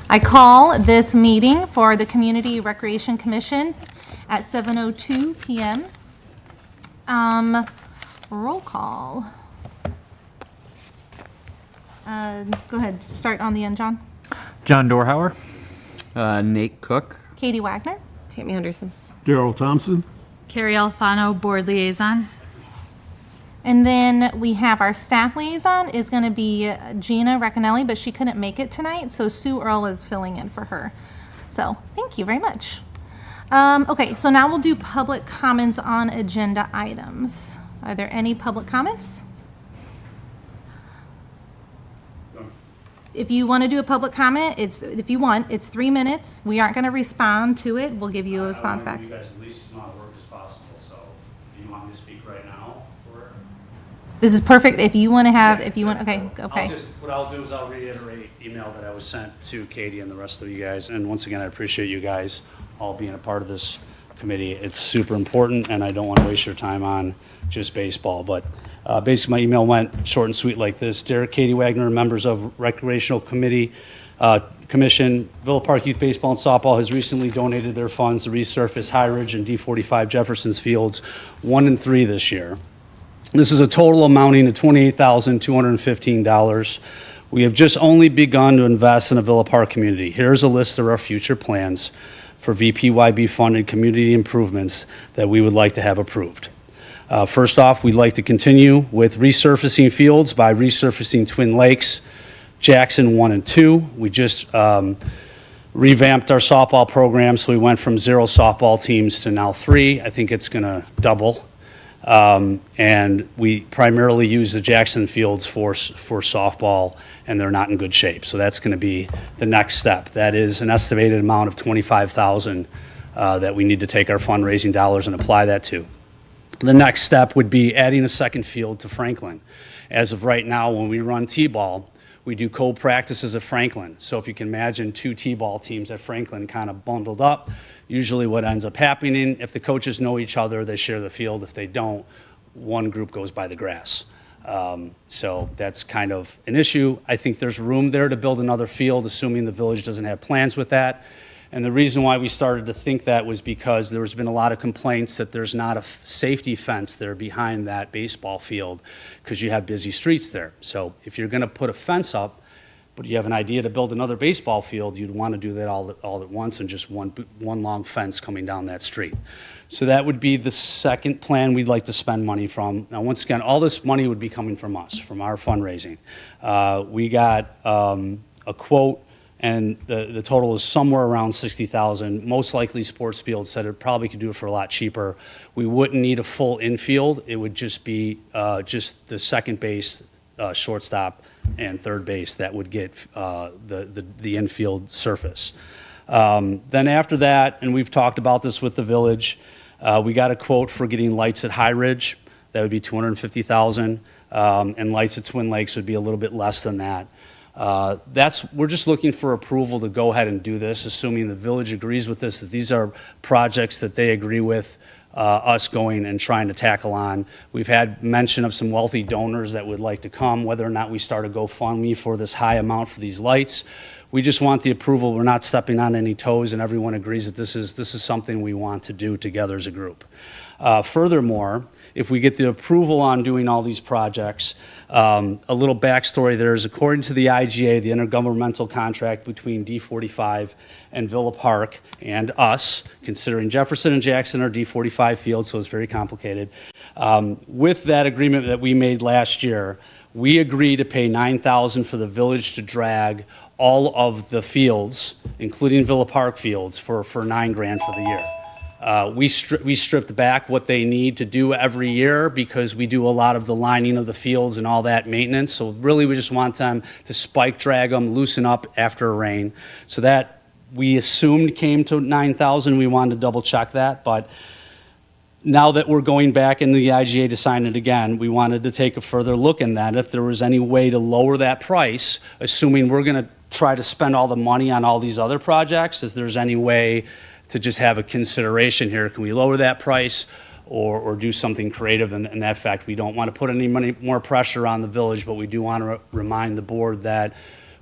I call this meeting for the Community Recreation Commission at 7:02 PM. Roll call. Go ahead, start on the end, John. John Dorhauer. Nate Cook. Katie Wagner. Tammy Henderson. Daryl Thompson. Carrie Alfano, Board Liaison. And then we have our staff liaison is going to be Gina Racanelli, but she couldn't make it tonight, so Sue Earl is filling in for her. So thank you very much. Okay, so now we'll do public comments on agenda items. Are there any public comments? If you want to do a public comment, it's 3 minutes. We aren't going to respond to it. We'll give you a response back. You guys the least amount of work as possible, so do you want me to speak right now? Or? This is perfect if you want to have, okay. What I'll do is I'll reiterate email that I was sent to Katie and the rest of you guys. And once again, I appreciate you guys all being a part of this committee. It's super important, and I don't want to waste your time on just baseball. But basically, my email went short and sweet like this. Dear Katie Wagner, members of Recreational Committee, Commission, Villa Park Youth Baseball and Softball has recently donated their funds to resurface High Ridge and D45 Jefferson's Fields 1 and 3 this year. This is a total amounting to $28,215. We have just only begun to invest in a Villa Park community. Here's a list of our future plans for VPYB funded community improvements that we would like to have approved. First off, we'd like to continue with resurfacing fields by resurfacing Twin Lakes, Jackson 1 and 2. We just revamped our softball program, so we went from 0 softball teams to now 3. I think it's going to double. And we primarily use the Jackson fields for softball, and they're not in good shape. So that's going to be the next step. That is an estimated amount of $25,000 that we need to take our fundraising dollars and apply that to. The next step would be adding a second field to Franklin. As of right now, when we run T-ball, we do co-practices at Franklin. So if you can imagine 2 T-ball teams at Franklin kind of bundled up, usually what ends up happening, if the coaches know each other, they share the field. If they don't, one group goes by the grass. So that's kind of an issue. I think there's room there to build another field, assuming the village doesn't have plans with that. And the reason why we started to think that was because there's been a lot of complaints that there's not a safety fence there behind that baseball field because you have busy streets there. So if you're going to put a fence up, but you have an idea to build another baseball field, you'd want to do that all at once and just one long fence coming down that street. So that would be the second plan we'd like to spend money from. Now, once again, all this money would be coming from us, from our fundraising. We got a quote, and the total is somewhere around $60,000. Most likely Sports Field said it probably could do it for a lot cheaper. We wouldn't need a full infield. It would just be just the second base, shortstop, and third base that would get the infield surface. Then after that, and we've talked about this with the village, we got a quote for getting lights at High Ridge. That would be $250,000, and lights at Twin Lakes would be a little bit less than that. We're just looking for approval to go ahead and do this, assuming the village agrees with this, that these are projects that they agree with us going and trying to tackle on. We've had mention of some wealthy donors that would like to come, whether or not we start a GoFundMe for this high amount for these lights. We just want the approval. We're not stepping on any toes, and everyone agrees that this is something we want to do together as a group. Furthermore, if we get the approval on doing all these projects, a little backstory there is, according to the IGA, the intergovernmental contract between D45 and Villa Park and us, considering Jefferson and Jackson are D45 fields, so it's very complicated. With that agreement that we made last year, we agreed to pay $9,000 for the village to drag all of the fields, including Villa Park fields, for $9,000 for the year. We stripped back what they need to do every year because we do a lot of the lining of the fields and all that maintenance. So really we just want them to spike drag them, loosen up after a rain. So that we assumed came to $9,000. We wanted to double check that. But now that we're going back into the IGA to sign it again, we wanted to take a further look in that. If there was any way to lower that price, assuming we're going to try to spend all the money on all these other projects, if there's any way to just have a consideration here. Can we lower that price or do something creative in that fact? We don't want to put any more pressure on the village, but we do want to remind the board that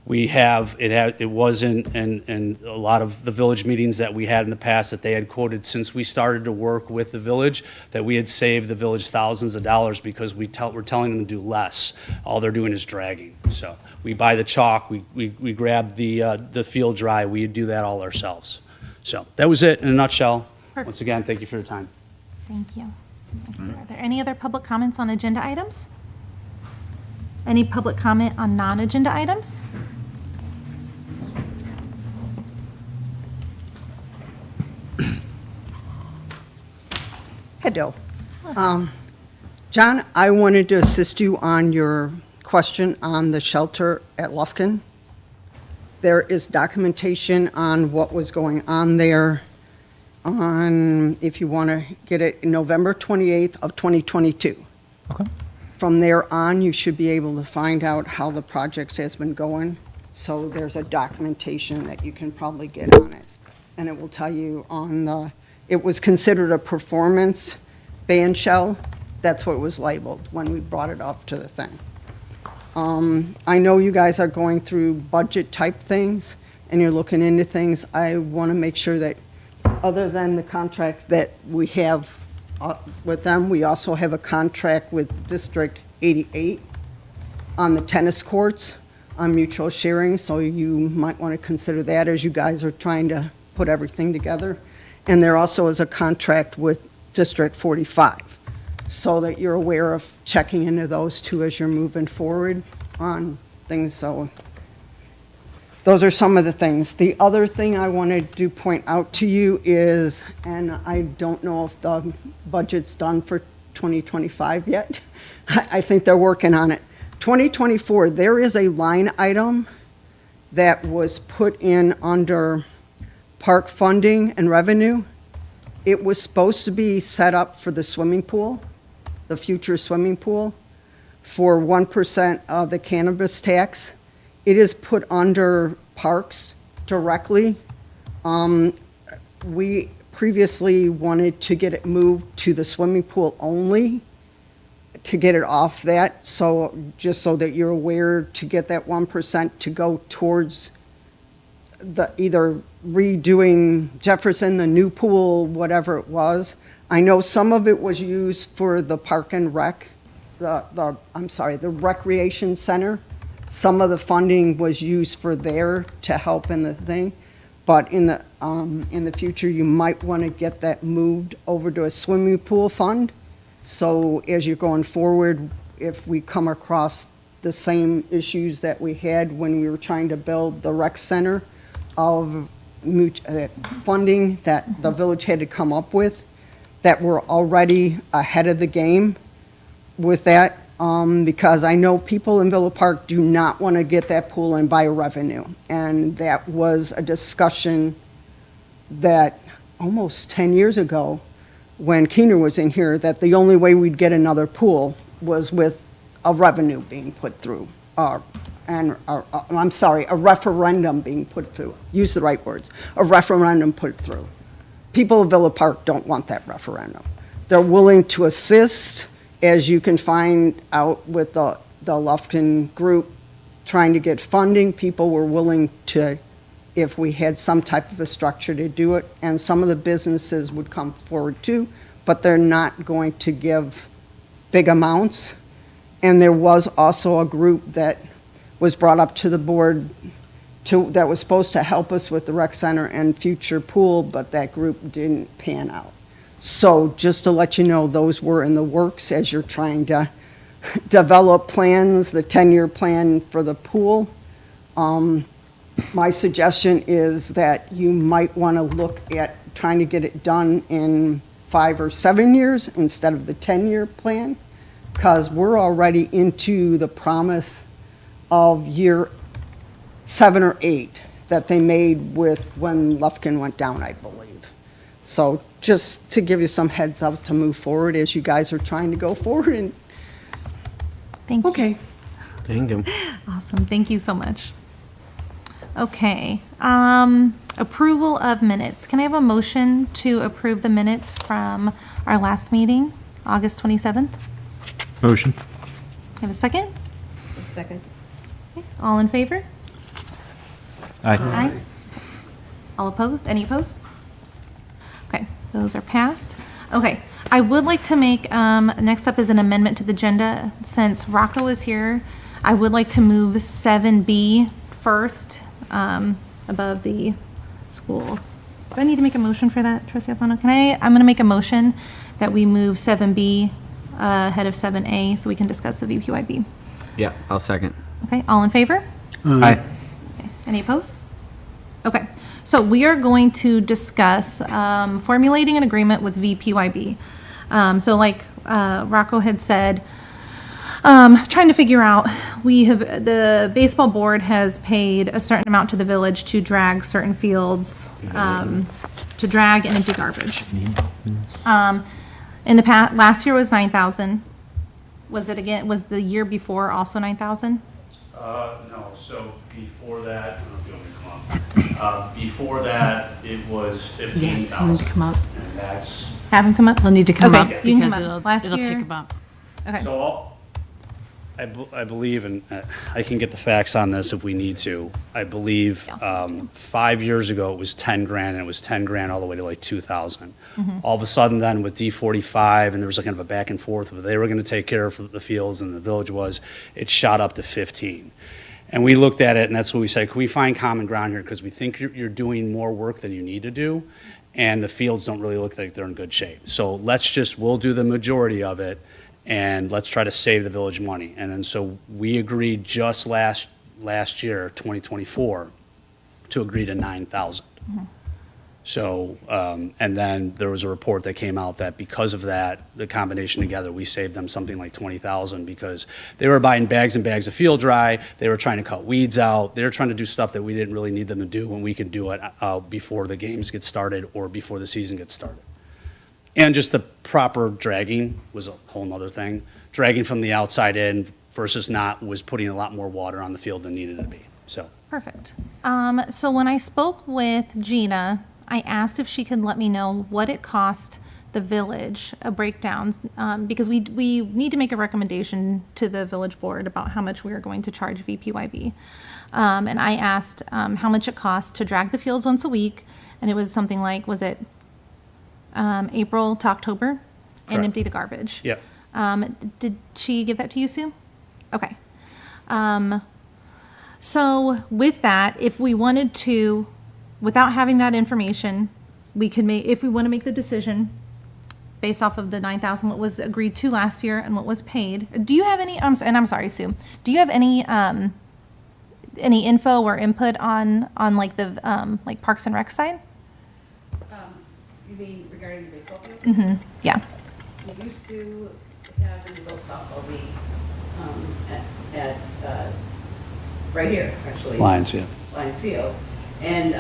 It wasn't in a lot of the village meetings that we had in the past that they had quoted since we started to work with the village, that we had saved the village thousands of dollars because we're telling them to do less. All they're doing is dragging. So we buy the chalk, we grab the field dry, we do that all ourselves. So that was it in a nutshell. Perfect. Once again, thank you for your time. Thank you. Are there any other public comments on agenda items? Any public comment on non-agenda items? Hello. John, I wanted to assist you on your question on the shelter at Lufkin. There is documentation on what was going on there on, if you want to get it, November 28th of 2022. Okay. From there on, you should be able to find out how the project has been going. So there's a documentation that you can probably get on it. And it will tell you it was considered a performance band shell. That's what it was labeled when we brought it up to the thing. I know you guys are going through budget type things and you're looking into things. I want to make sure that other than the contract that we have with them, we also have a contract with District 88 on the tennis courts on mutual sharing. So you might want to consider that as you guys are trying to put everything together. And there also is a contract with District 45, so that you're aware of checking into those two as you're moving forward on things. So those are some of the things. The other thing I wanted to point out to you is, and I don't know if the budget's done for 2025 yet. I think they're working on it. 2024, there is a line item that was put in under park funding and revenue. It was supposed to be set up for the swimming pool, the future swimming pool, for 1% of the cannabis tax. It is put under parks directly. We previously wanted to get it moved to the swimming pool only to get it off that. So just so that you're aware, to get that 1% to go towards the either redoing Jefferson, the new pool, whatever it was. I know some of it was used for the park and rec, the recreation center. Some of the funding was used for there to help in the thing. But in the future, you might want to get that moved over to a swimming pool fund. So as you're going forward, if we come across the same issues that we had when we were trying to build the rec center, of funding that the village had to come up with, that we're already ahead of the game with that, because I know people in Villa Park do not want to get that pool in by revenue. And that was a discussion that almost 10 years ago, when Keener was in here, that the only way we'd get another pool was with a revenue being put through, a referendum being put through. Use the right words. A referendum put through. People of Villa Park don't want that referendum. They're willing to assist, as you can find out with the Lufkin group trying to get funding. People were willing to, if we had some type of a structure to do it, and some of the businesses would come forward too, but they're not going to give big amounts. And there was also a group that was brought up to the board that was supposed to help us with the rec center and future pool, but that group didn't pan out. So just to let you know, those were in the works as you're trying to develop plans, the 10-year plan for the pool. My suggestion is that you might want to look at trying to get it done in 5 or 7 years instead of the 10-year plan, because we're already into the promise of year 7 or 8 that they made with when Lufkin went down, I believe. So just to give you some heads up to move forward as you guys are trying to go forward. And Thank you. okay. Thank you. Awesome. Thank you so much. Okay. Approval of minutes. Can I have a motion to approve the minutes from our last meeting, August 27th? Motion. Have a second? Second. Okay. All in favor? Aye. All opposed? Any opposed? Okay, those are passed. Okay, I would like to make, next up is an amendment to the agenda. Since Rocco is here, I would like to move 7B first, above the school. Do I need to make a motion for that, Trustee Alfano? I'm going to make a motion that we move 7B ahead of 7A so we can discuss the VPYB. Yeah, I'll second. Okay, all in favor? Aye. Okay, any opposed? Okay, so we are going to discuss formulating an agreement with VPYB. So like Rocco had said, trying to figure out, the baseball board has paid a certain amount to the village to drag certain fields, to drag and empty garbage. In the past, last year was 9,000. Was the year before also 9,000? No, so before that, I don't know if you want me to come up. Before that, it was 15,000. Yes, he'll need to come up. And that's, Have him come up? He'll need to come Okay, up you can because come up. it'll Last it'll year- pick him up. Okay, so I believe, and I can get the facts on this if we need to. I believe Yeah, I'll send it to you. 5 years ago, it was 10 grand, and it was 10 grand all the way to like 2,000. Mm-hmm. All of a sudden then with D45, and there was like kind of a back and forth, where they were going to take care of the fields and the village was, it shot up to 15. And we looked at it, and that's what we said, can we find common ground here? Because we think you're doing more work than you need to do, and the fields don't really look like they're in good shape. So we'll do the majority of it, and let's try to save the village money. And then so we agreed just last year, 2024, to agree to 9,000. So, and then there was a report that came out that because of that, the combination together, we saved them something like 20,000 because they were buying bags and bags of field dry, they were trying to cut weeds out, they were trying to do stuff that we didn't really need them to do when we could do it before the games get started or before the season gets started. And just the proper dragging was a whole nother thing. Dragging from the outside in versus not was putting a lot more water on the field than needed to be, so. perfect. So when I spoke with Gina, I asked if she could let me know what it cost the village, a breakdown, because we need to make a recommendation to the village board about how much we are going to charge VPYB. And I asked how much it costs to drag the fields once a week, and it was something like, was it April to October? And Correct. empty the garbage. Yep. Did she give that to you, Sue? Okay. So with that, if we wanted to, without having that information, we could make, if we want to make the decision based off of the 9,000, what was agreed to last year and what was paid. Do you have any, and I'm sorry, Sue, do you have any info or input on like the, like Parks and Rec side? You mean regarding the baseball field? Yeah. We used to have an adult softball league right here, actually. Lions, yeah. Lions Field. And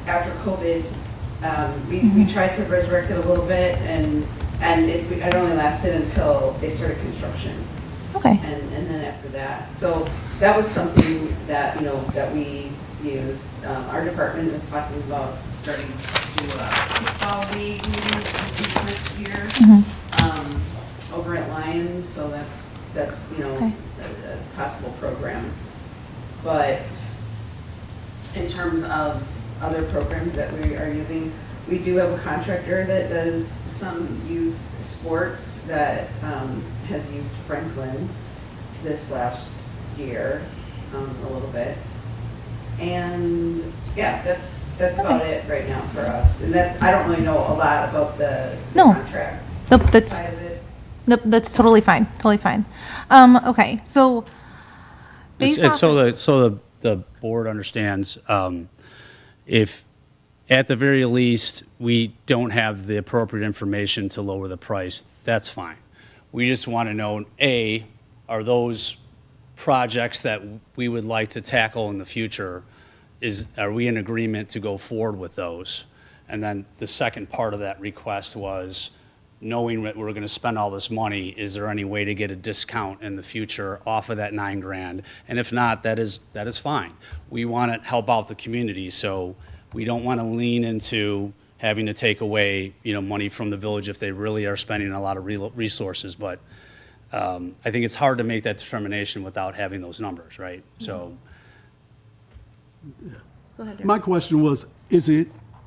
after COVID, we tried to resurrect it a little bit, and it only lasted until they started construction. Okay. And then after that, so that was something that, that we used. Our department was talking about starting to do a kickball league maybe next year, over at Lions, so that's Okay. a possible program. But in terms of other programs that we are using, we do have a contractor that does some youth sports that has used Franklin this last year a little bit. And yeah, that's about it right now for us. And I don't really know a lot about the No. contract Nope, that's, side of it. nope, that's totally fine, totally fine. Okay, so based It's off. so the board understands, if at the very least, we don't have the appropriate information to lower the price, that's fine. We just want to know, A, are those projects that we would like to tackle in the future, are we in agreement to go forward with those? And then the second part of that request was, knowing that we're going to spend all this money, is there any way to get a discount in the future off of that 9 grand? And if not, that is fine. We want to help out the community, so we don't want to lean into having to take away, money from the village if they really are spending a lot of resources. But I think it's hard to make that determination without having those numbers, right? So, Go ahead, Derek. My question was,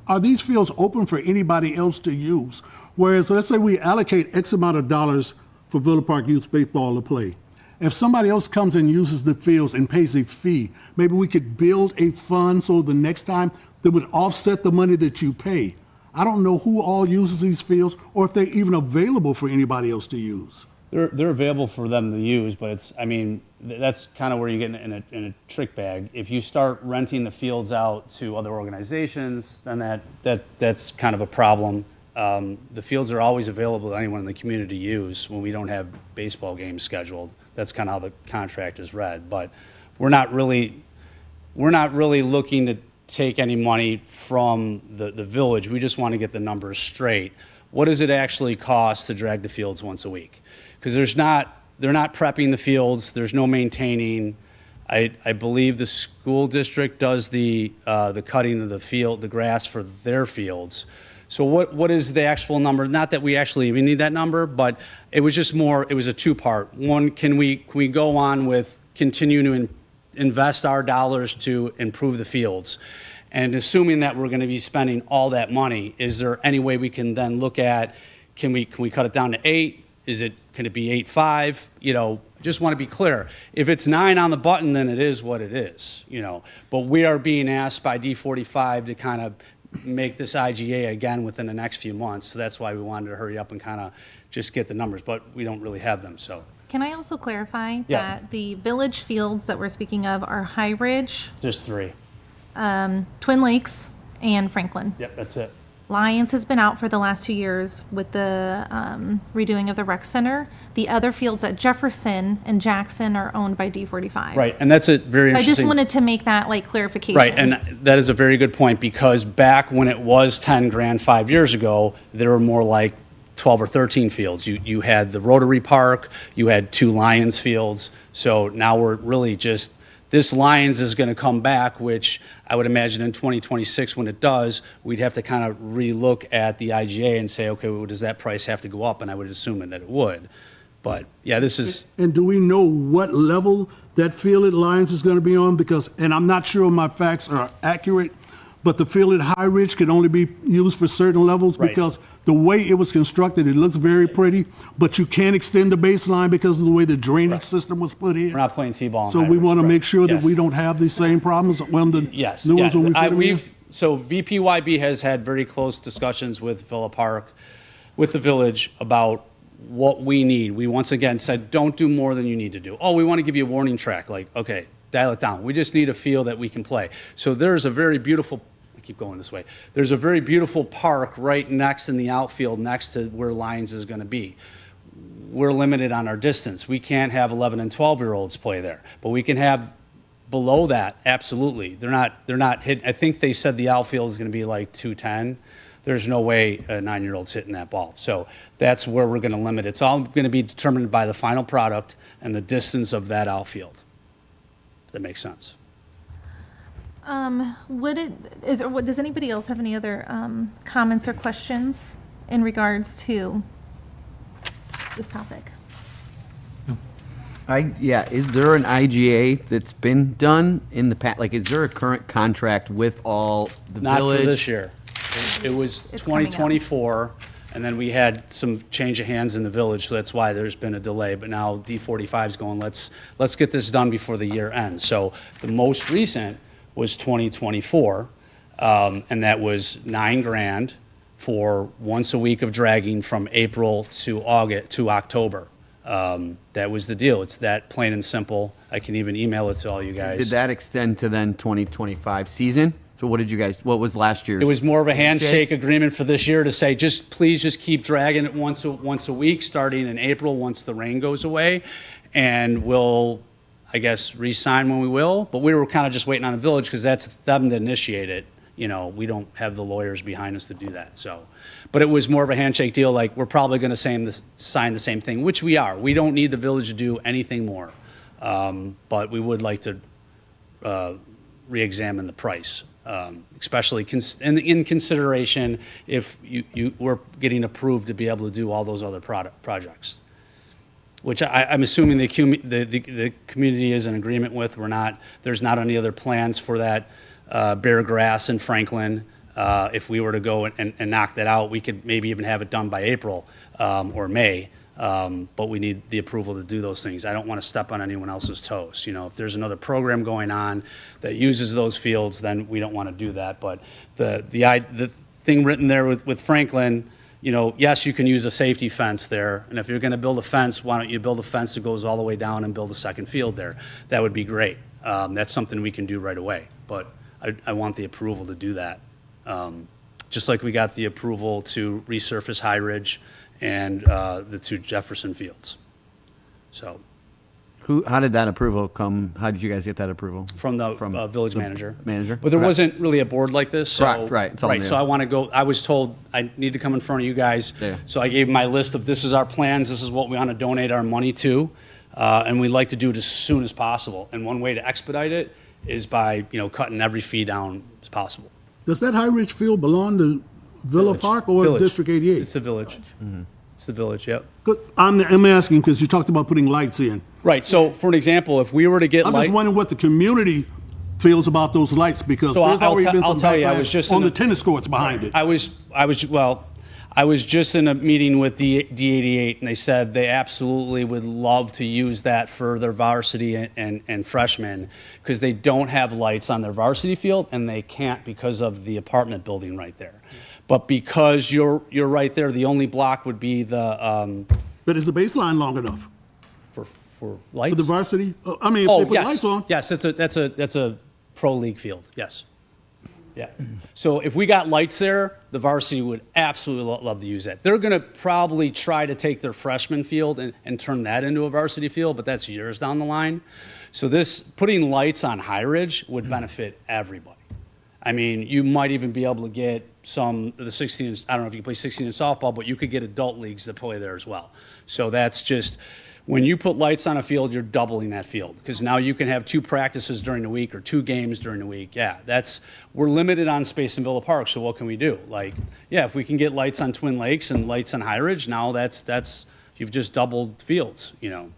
are these fields open for anybody else to use? Whereas, let's say we allocate X amount of dollars for Villa Park Youth Baseball to play. If somebody else comes and uses the fields and pays a fee, maybe we could build a fund so the next time that would offset the money that you pay. I don't know who all uses these fields or if they're even available for anybody else to use. they're available for them to use, but it's, I mean, that's kind of where you get in a trick bag. If you start renting the fields out to other organizations, then that's kind of a problem. The fields are always available to anyone in the community to use when we don't have baseball games scheduled. That's kind of how the contract is read. But we're not really looking to take any money from the village. We just want to get the numbers straight. What does it actually cost to drag the fields once a week? Because they're not prepping the fields. There's no maintaining. I believe the school district does the cutting of the grass for their fields. So what is the actual number? Not that we actually even need that number, but it was just more, it was a two-part. One, can we go on with continuing to invest our dollars to improve the fields? And assuming that we're going to be spending all that money, is there any way we can then look at, can we cut it down to 8? Can it be 8.5? You know, just want to be clear. If it's 9 on the button, then it is what it is, you know. But we are being asked by D45 to kind of make this IGA again within the next few months. So that's why we wanted to hurry up and kind of just get the numbers, but we don't really have them, so. Can I also clarify Yeah. that the village fields that we're speaking of are High Ridge, There's 3. Twin Lakes, and Franklin. Yep, that's it. Lions has been out for the last 2 years with the redoing of the rec center. The other fields at Jefferson and Jackson are owned by D45. Right, and that's a very So I interesting. just wanted to make that like clarification. Right, and that is a very good point, because back when it was 10 grand 5 years ago, there were more like 12 or 13 fields. You had the Rotary Park, you had 2 Lions fields, so now we're really just, this Lions is going to come back, which I would imagine in 2026, when it does, we'd have to kind of relook at the IGA and say, okay, well, does that price have to go up? And I would assume that it would. But, yeah, this is, And do we know what level that field at Lions is going to be on? Because, and I'm not sure my facts are accurate, but the field at High Ridge can only be used for certain levels Right. because the way it was constructed, it looks very pretty, but you can't extend the baseline because of the way the drainage system was put in. we're not playing T-ball. in So High we Ridge, want to right. make sure that Yes. we don't have these same problems when the Yes, new yeah. ones when we put them in. So VPYB has had very close discussions with Villa Park, with the village, about what we need. We once again said, don't do more than you need to do. Oh, we want to give you a warning track. Like, okay, dial it down. We just need a field that we can play. So there's a very beautiful, I keep going this way. There's a very beautiful park right next in the outfield, next to where Lions is going to be. We're limited on our distance. We can't have 11 and 12-year-olds play there, but we can have below that, absolutely. They're not hitting. I think they said the outfield is going to be like 210. There's no way a 9-year-old's hitting that ball. So that's where we're going to limit it. It's all going to be determined by the final product and the distance of that outfield. If that makes sense. Does anybody else have any other comments or questions in regards to this topic? Is there an IGA that's been done in the past? Like, is there a current contract with all the Not village? for this year. It was It's coming up. 2024, and then we had some change of hands in the village, so that's why there's been a delay. But now D45 is going, let's get this done before the year ends. So the most recent was 2024, and that was $9,000 for once a week of dragging from April to October. That was the deal. It's that plain and simple. I can even email it to all you guys. Did that extend to then 2025 season? So what was last year's? It was more of a handshake agreement for this year to say, please just keep dragging it once a week, starting in April, once the rain goes away. And we'll, I guess, re-sign when we will. But we were kind of just waiting on the village because that's them to initiate it. You know, we don't have the lawyers behind us to do that, so. But it was more of a handshake deal, like, we're probably going to sign the same thing, which we are. We don't need the village to do anything more. But we would like to re-examine the price, especially in consideration if you were getting approved to be able to do all those other projects. which I'm assuming the community is in agreement with. There's not any other plans for that bare grass in Franklin. If we were to go and knock that out, we could maybe even have it done by April or May. But we need the approval to do those things. I don't want to step on anyone else's toes. You know, if there's another program going on that uses those fields, then we don't want to do that. But the thing written there with Franklin, you know, yes, you can use a safety fence there. And if you're going to build a fence, why don't you build a fence that goes all the way down and build a second field there? That would be great. That's something we can do right away. But I want the approval to do that. Just like we got the approval to resurface High Ridge and the two Jefferson fields. So, How did that approval come? How did you guys get that approval? from the village the manager. Manager? But there Right. wasn't really a board like this, so. Right, right, it's all Right, new. so I was told I need to come in front of you guys. Yeah. So I gave my list of, this is our plans, this is what we want to donate our money to, and we'd like to do it as soon as possible. And one way to expedite it is by, you know, cutting every fee down as possible. Does that High Ridge field belong to Villa Park or Village. District 88? It's the village. It's the village, yep. 'Cause I'm asking because you talked about putting lights in. Right, so for an example, if we were to get I'm light. just wondering what the community feels about those lights because So there's I'll already tell- been I'll some tell you, I was just backlash on in the a- tennis courts behind it. I was just in a meeting with D88, and they said they absolutely would love to use that for their varsity and freshmen, because they don't have lights on their varsity field, and they can't because of the apartment building right there. But because you're right there, the only block would be the, But is the baseline long enough for lights? for the varsity? I mean, if Oh, they put yes. lights on. Yes, that's a pro league field, yes. Yeah. So if we got lights there, the varsity would absolutely love to use that. They're going to probably try to take their freshman field and turn that into a varsity field, but that's years down the line. So putting lights on High Ridge would benefit everybody. I mean, you might even be able to get the 16, I don't know if you can play 16 in softball, but you could get adult leagues that play there as well. So that's just, when you put lights on a field, you're doubling that field, because now you can have 2 practices during the week or 2 games during the week. Yeah, we're limited on space in Villa Park, so what can we do? Like, yeah, if we can get lights on Twin Lakes and lights on High Ridge, now you've just doubled fields, you know.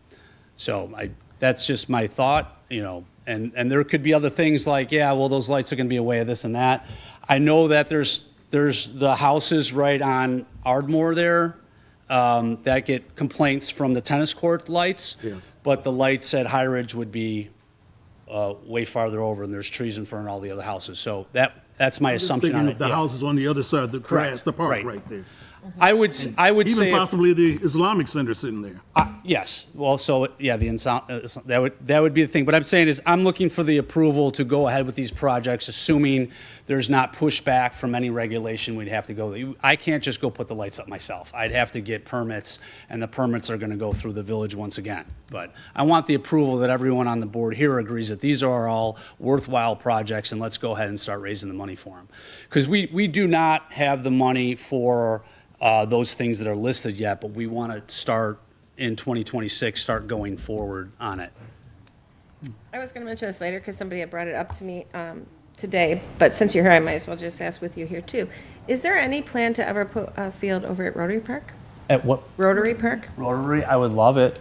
So that's just my thought, you know, and there could be other things like, yeah, well, those lights are gonna be a way of this and that. I know that there's the houses right on Ardmore there, that get complaints from the tennis court lights. Yes. But the lights at High Ridge would be way farther over, and there's trees in front of all the other houses. So that's my Just assumption thinking on of it. the yeah. houses on the other side of the grass, Correct. the park Right. right there. I would say, Even if- possibly the Islamic Center sitting there. yes, well, so, yeah, that would be the thing. But I'm saying is, I'm looking for the approval to go ahead with these projects, assuming there's not pushback from any regulation we'd have to go. I can't just go put the lights up myself. I'd have to get permits, and the permits are gonna go through the village once again. But I want the approval that everyone on the board here agrees that these are all worthwhile projects, and let's go ahead and start raising the money for them. Because we do not have the money for those things that are listed yet, but we want to start in 2026, start going forward on it. I was going to mention this later because somebody had brought it up to me today, but since you're here, I might as well just ask with you here too. Is there any plan to ever put a field over at Rotary Park? At what, Rotary Park? Rotary? I would love it.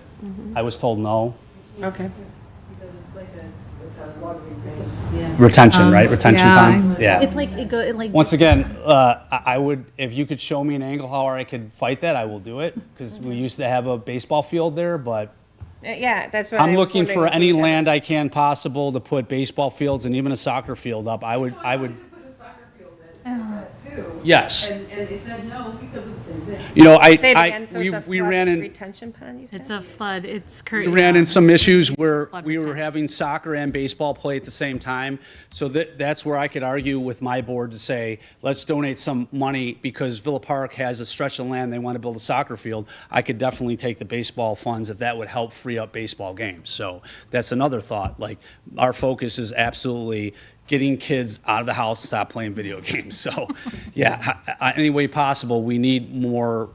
I was told no. Okay. Retention, right? Retention pond? Yeah. It's like, it like. Once again, I would, if you could show me an angle how I could fight that, I will do it, because we used to have a baseball field there, but Yeah, that's what I I'm was looking wondering for if any we had- land I can possible to put baseball fields and even a soccer field up. I would, To put a soccer field at that too. yes. And they said no because of the same thing. You know, Say it again, so we it's a we flood ran in. retention pond, you said? It's a flood, it's We currently. ran into some issues where Flood we were retention. having soccer and baseball play at the same time. So that's where I could argue with my board to say, let's donate some money, because Villa Park has a stretch of land, they want to build a soccer field. I could definitely take the baseball funds if that would help free up baseball games. So that's another thought. Like, our focus is absolutely getting kids out of the house, stop playing video games. So, yeah, any way possible, we need more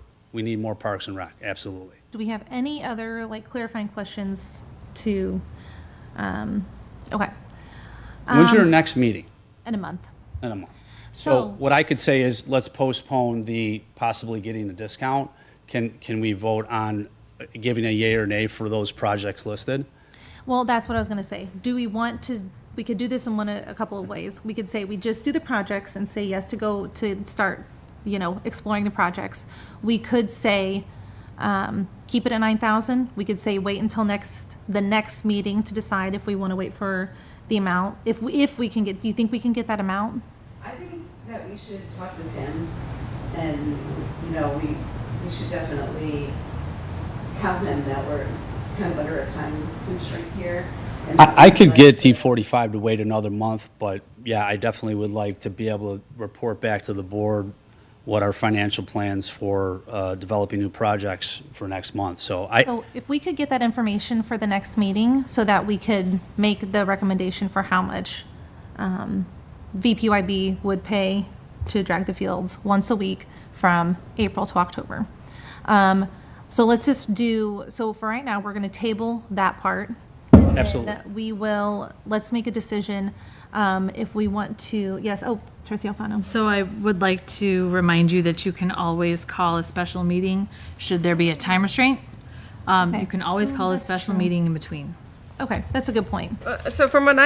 Parks and Rec, absolutely. Do we have any other like clarifying questions to, okay, When's your next meeting? in a month? In a month. So- So what I could say is, let's postpone the possibly getting a discount. Can we vote on giving a yay or nay for those projects listed? Well, that's what I was gonna say. Do we want to, we could do this in a couple of ways. We could say we just do the projects and say yes to go to start, exploring the projects. We could say, keep it at 9,000. We could say wait until the next meeting to decide if we want to wait for the amount. If we can get, do you think we can get that amount? I think that we should talk to Tim and, we should definitely tell him that we're kind of under a time constraint here. and I could like get to- T45 to wait another month, but yeah, I definitely would like to be able to report back to the board what our financial plans for developing new projects for next month. So So if we could get that information for the next meeting so that we could make the recommendation for how much VPYB would pay to drag the fields once a week from April to October. So let's just do, so for right now, we're going to table that part. And then Absolutely. let's make a decision if we want to, yes, Trustee Alfano. So I would like to remind you that you can always call a special meeting should there be a time restraint. You can always call a that's special true. meeting in between. Okay, that's a good point. So from what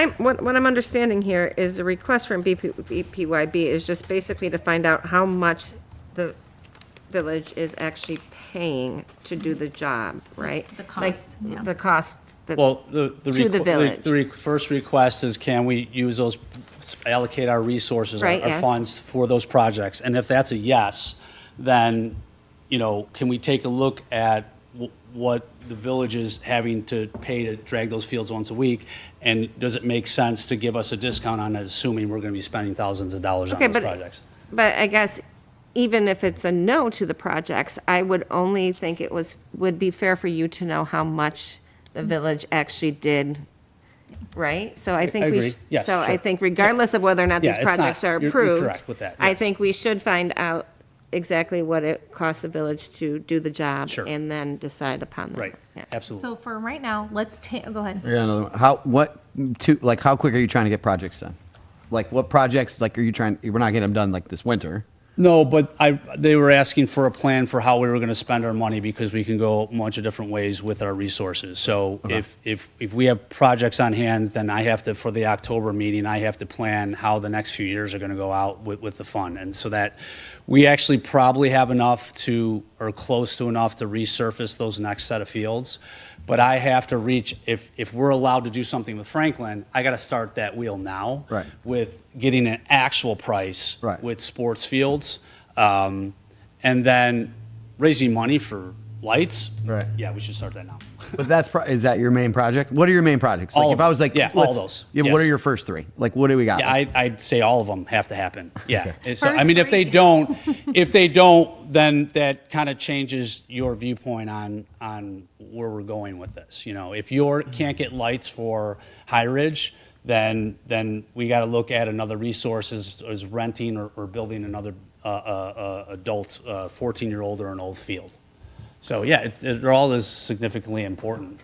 I'm understanding here is the request from BPYB is just basically to find out how much the village is actually paying to do the job, right? The Like, cost, yeah. The cost. Well, the To the village. first request is can we use those, allocate our resources, Right, our yes. funds for those projects? And if that's a yes, then, can we take a look at what the village is having to pay to drag those fields once a week? And does it make sense to give us a discount on it, assuming we're going to be spending thousands of dollars on Okay, those but, projects? but I guess even if it's a no to the projects, I would only think would be fair for you to know how much the village actually did, right? So I think I we, agree. Yes, so I sure. think regardless of whether or not Yeah, these it's not- projects are you're approved. correct with that, I yes. think we should find out exactly what it costs the village to do the job. Sure. And then decide upon that. Right, Yeah. absolutely. So for right now, let's go ahead. Yeah, another one. How quick are you trying to get projects done? Like, what projects, are you trying, we're not getting them done like this winter. No, but they were asking for a plan for how we were going to spend our money because we can go a bunch of different ways with our resources. So if we have projects on hand, then I have to, for the October meeting, I have to plan how the next few years are going to go out with the fund. And so that we actually probably have enough to, or close to enough to resurface those next set of fields. But I have to reach, if we're allowed to do something with Franklin, I got to start that wheel now. Right. With getting an actual price. Right. With sports fields, and then raising money for lights. Right. Yeah, we should start that now. But is that your main project? What are your main projects? All Like, of if I was them. like, Yeah, all those. Yeah, what Yes. are your first three? Like, what do we got? Yeah, I'd say all of them have to happen. Yeah. So, I First mean, if they three. don't, then that kind of changes your viewpoint on where we're going with this. If you can't get lights for High Ridge, then we got to look at another resource as renting or building another adult 14-year-old or an old field. So yeah, they're all as significantly important.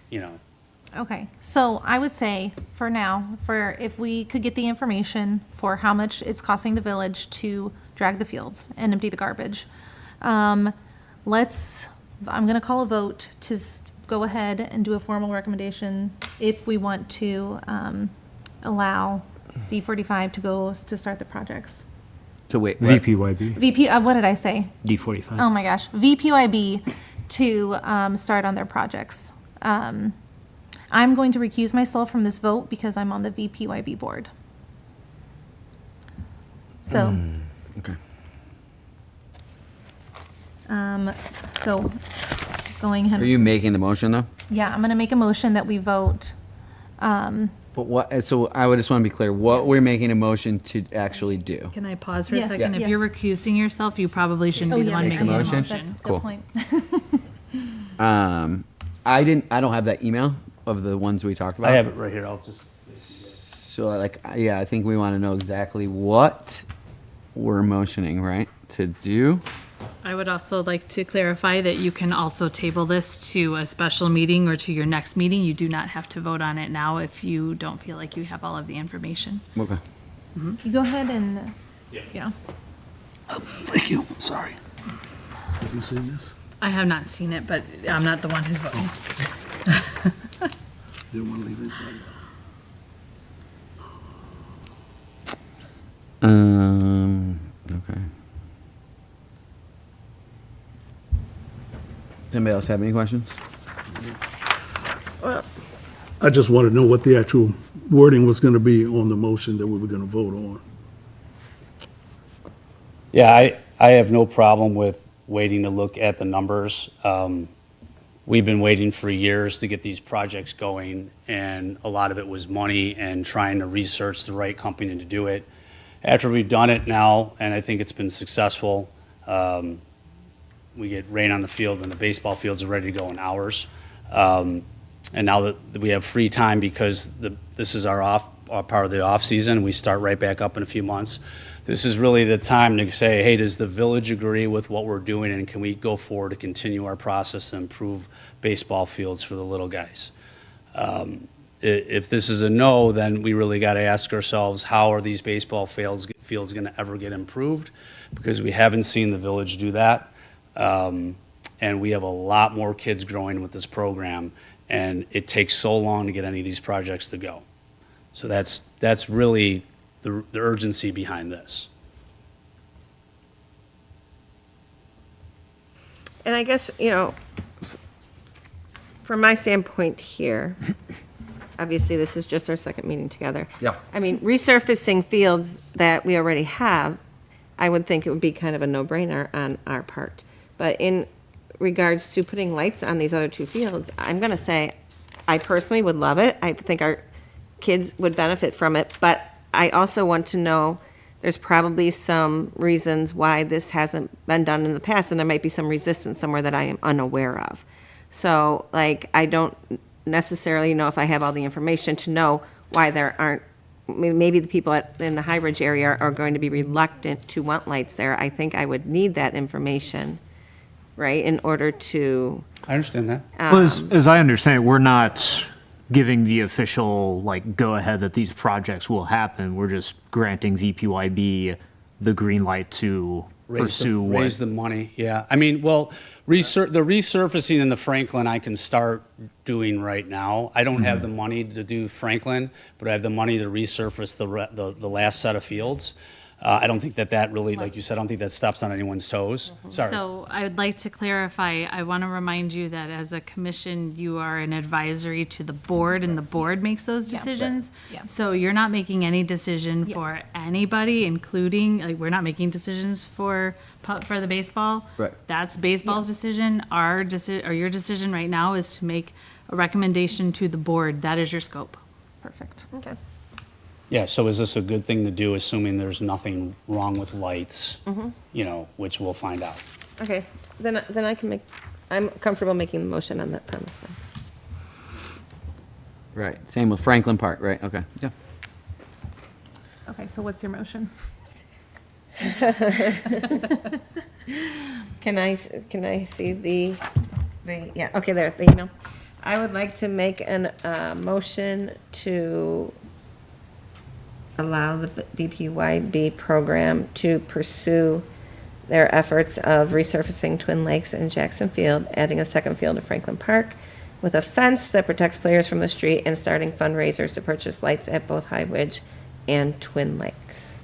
Okay, so I would say for now, if we could get the information for how much it's costing the village to drag the fields and empty the garbage, I'm gonna call a vote to go ahead and do a formal recommendation if we want to allow D45 to start the projects. To wait. what? VPYB, What did I say? D45. Oh my gosh, VPYB to start on their projects. I'm going to recuse myself from this vote because I'm on the VPYB board. So, Okay. so going ahead. Are you making the motion though? Yeah, I'm going to make a motion that we vote. But what? So I would just want to be clear. What we're making a motion to actually do. Can I pause for a Yes, second? yes. If you're recusing yourself, you probably shouldn't Oh, be the yeah, one Make a making the motion? motion. That's a good Cool. point. I don't have that email of the ones we talked about. I have it right here. I'll just. So I think we want to know exactly what we're motioning, right, to do. I would also like to clarify that you can also table this to a special meeting or to your next meeting. You do not have to vote on it now if you don't feel like you have all of the information. Okay. You go ahead and, yeah. Thank you. Sorry. Have you seen this? I have not seen it, but I'm not the one who's voting. Didn't want to leave anybody out. Okay. Does anybody else have any questions? I just want to know what the actual wording was going to be on the motion that we were going to vote on. Yeah, I have no problem with waiting to look at the numbers. We've been waiting for years to get these projects going, and a lot of it was money and trying to research the right company to do it. After we've done it now, and I think it's been successful, we get rain on the field and the baseball fields are ready to go in hours. And now that we have free time because this is our part of the off season, we start right back up in a few months. This is really the time to say, hey, does the village agree with what we're doing, and can we go forward to continue our process to improve baseball fields for the little guys? If this is a no, then we really got to ask ourselves, how are these baseball fields going to ever get improved? Because we haven't seen the village do that. And we have a lot more kids growing with this program, and it takes so long to get any of these projects to go. So that's really the urgency behind this. And I guess, from my standpoint here, obviously, this is just our second meeting together. Yeah. I mean, resurfacing fields that we already have, I would think it would be kind of a no-brainer on our part. But in regards to putting lights on these other two fields, I'm going to say, I personally would love it. I think our kids would benefit from it. But I also want to know, there's probably some reasons why this hasn't been done in the past, and there might be some resistance somewhere that I am unaware of. So, I don't necessarily know if I have all the information to know why there aren't, maybe the people in the High Ridge area are going to be reluctant to want lights there. I think I would need that information, right, in order to, I understand that. Well, as I understand it, we're not giving the official, go-ahead that these projects will happen. We're just granting VPYB the green light to pursue what... Raise the money, yeah. I mean, well, the resurfacing in the Franklin I can start doing right now. I don't have the money to do Franklin, but I have the money to resurface the last set of fields. I don't think that really, like you said, I don't think that steps on anyone's toes. Sorry. So I would like to clarify, I want to remind you that as a commission, you are an advisory to the board, and the board makes those decisions. Yeah. So you're not making any decision for anybody, including, we're not making decisions for the baseball. Right. That's baseball's decision. Or your decision right now is to make a recommendation to the board. That is your scope. Perfect. okay. Yeah, so is this a good thing to do, assuming there's nothing wrong with lights? Which we'll find out. Okay, then I can I'm comfortable making the motion on this thing. Right. Same with Franklin Park, right? Okay. Yeah. Okay, so what's your motion? Can I see the, yeah, okay, there, the email. I would like to make a motion to allow the VPYB program to pursue their efforts of resurfacing Twin Lakes and Jackson Field, adding a second field to Franklin Park with a fence that protects players from the street, and starting fundraisers to purchase lights at both High Ridge and Twin Lakes.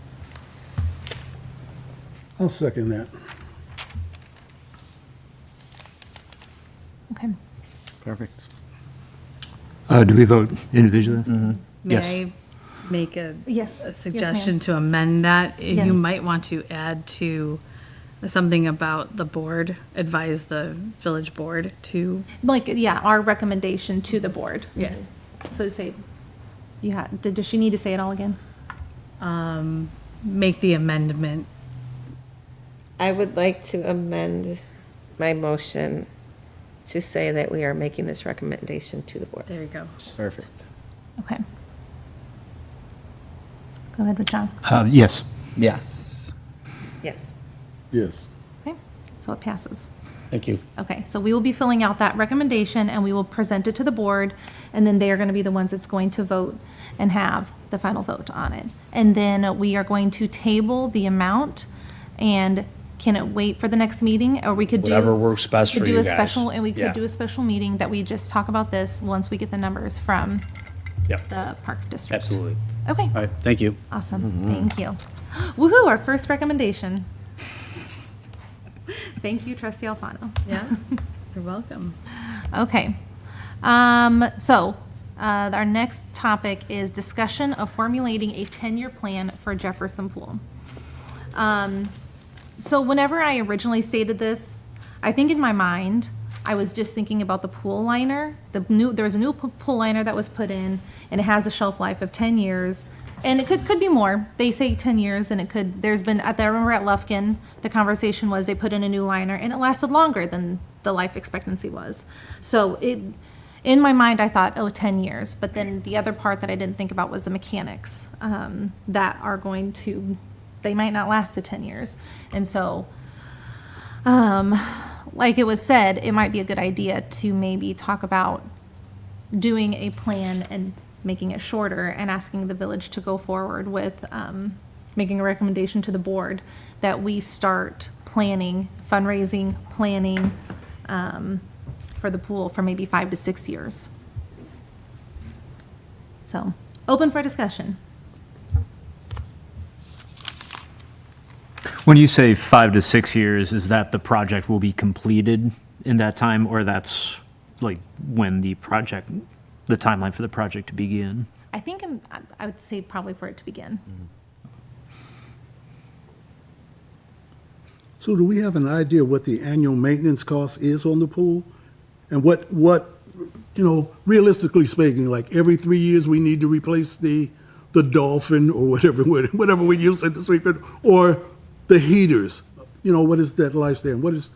I'll second that. Okay. Perfect. do we vote individually? May Yes. I make a Yes. a Yes, suggestion ma'am. to amend that? Yes. You might want to add to something about the board, advise the village board to, Our recommendation to the board. yes, So say, does she need to say it all again? make the amendment. I would like to amend my motion to say that we are making this recommendation to the board. There you go. Perfect. Okay. Go ahead with John. Yes. Yes. Yes. Yes. Okay, so it passes. Thank you. Okay, so we will be filling out that recommendation, and we will present it to the board, and then they are going to be the ones that's going to vote and have the final vote on it. And then we are going to table the amount, and can it wait for the next meeting, or we could do. Whatever works best could for do you a guys. special, and we Yeah. could do a special meeting that we just talk about this once we get the numbers from Yep, the park district. absolutely. Okay, All right, thank you. awesome, thank you. Woohoo, our first recommendation. Thank you, trustee Alfano. Yeah, you're welcome. Okay. Our next topic is discussion of formulating a 10-year plan for Jefferson Pool. So whenever I originally stated this, I think in my mind, I was just thinking about the pool liner. There was a new pool liner that was put in, and it has a shelf life of 10 years. And it could be more. They say 10 years, and I remember at Lufkin, the conversation was they put in a new liner, and it lasted longer than the life expectancy was. So in my mind, I thought, 10 years. But then the other part that I didn't think about was the mechanics that are they might not last the 10 years. And so, like it was said, it might be a good idea to maybe talk about doing a plan and making it shorter and asking the village to go forward with making a recommendation to the board that we start fundraising planning for the pool for maybe 5 to 6 years. So, open for discussion. When you say 5 to 6 years, is that the project will be completed in that time, or that's like when the timeline for the project to begin? I think I would say probably for it to begin. So do we have an idea what the annual maintenance cost is on the pool? And what, realistically speaking, like every 3 years we need to replace the dolphin or whatever we use at the sweep it, or the heaters? What is that lifespan? What is,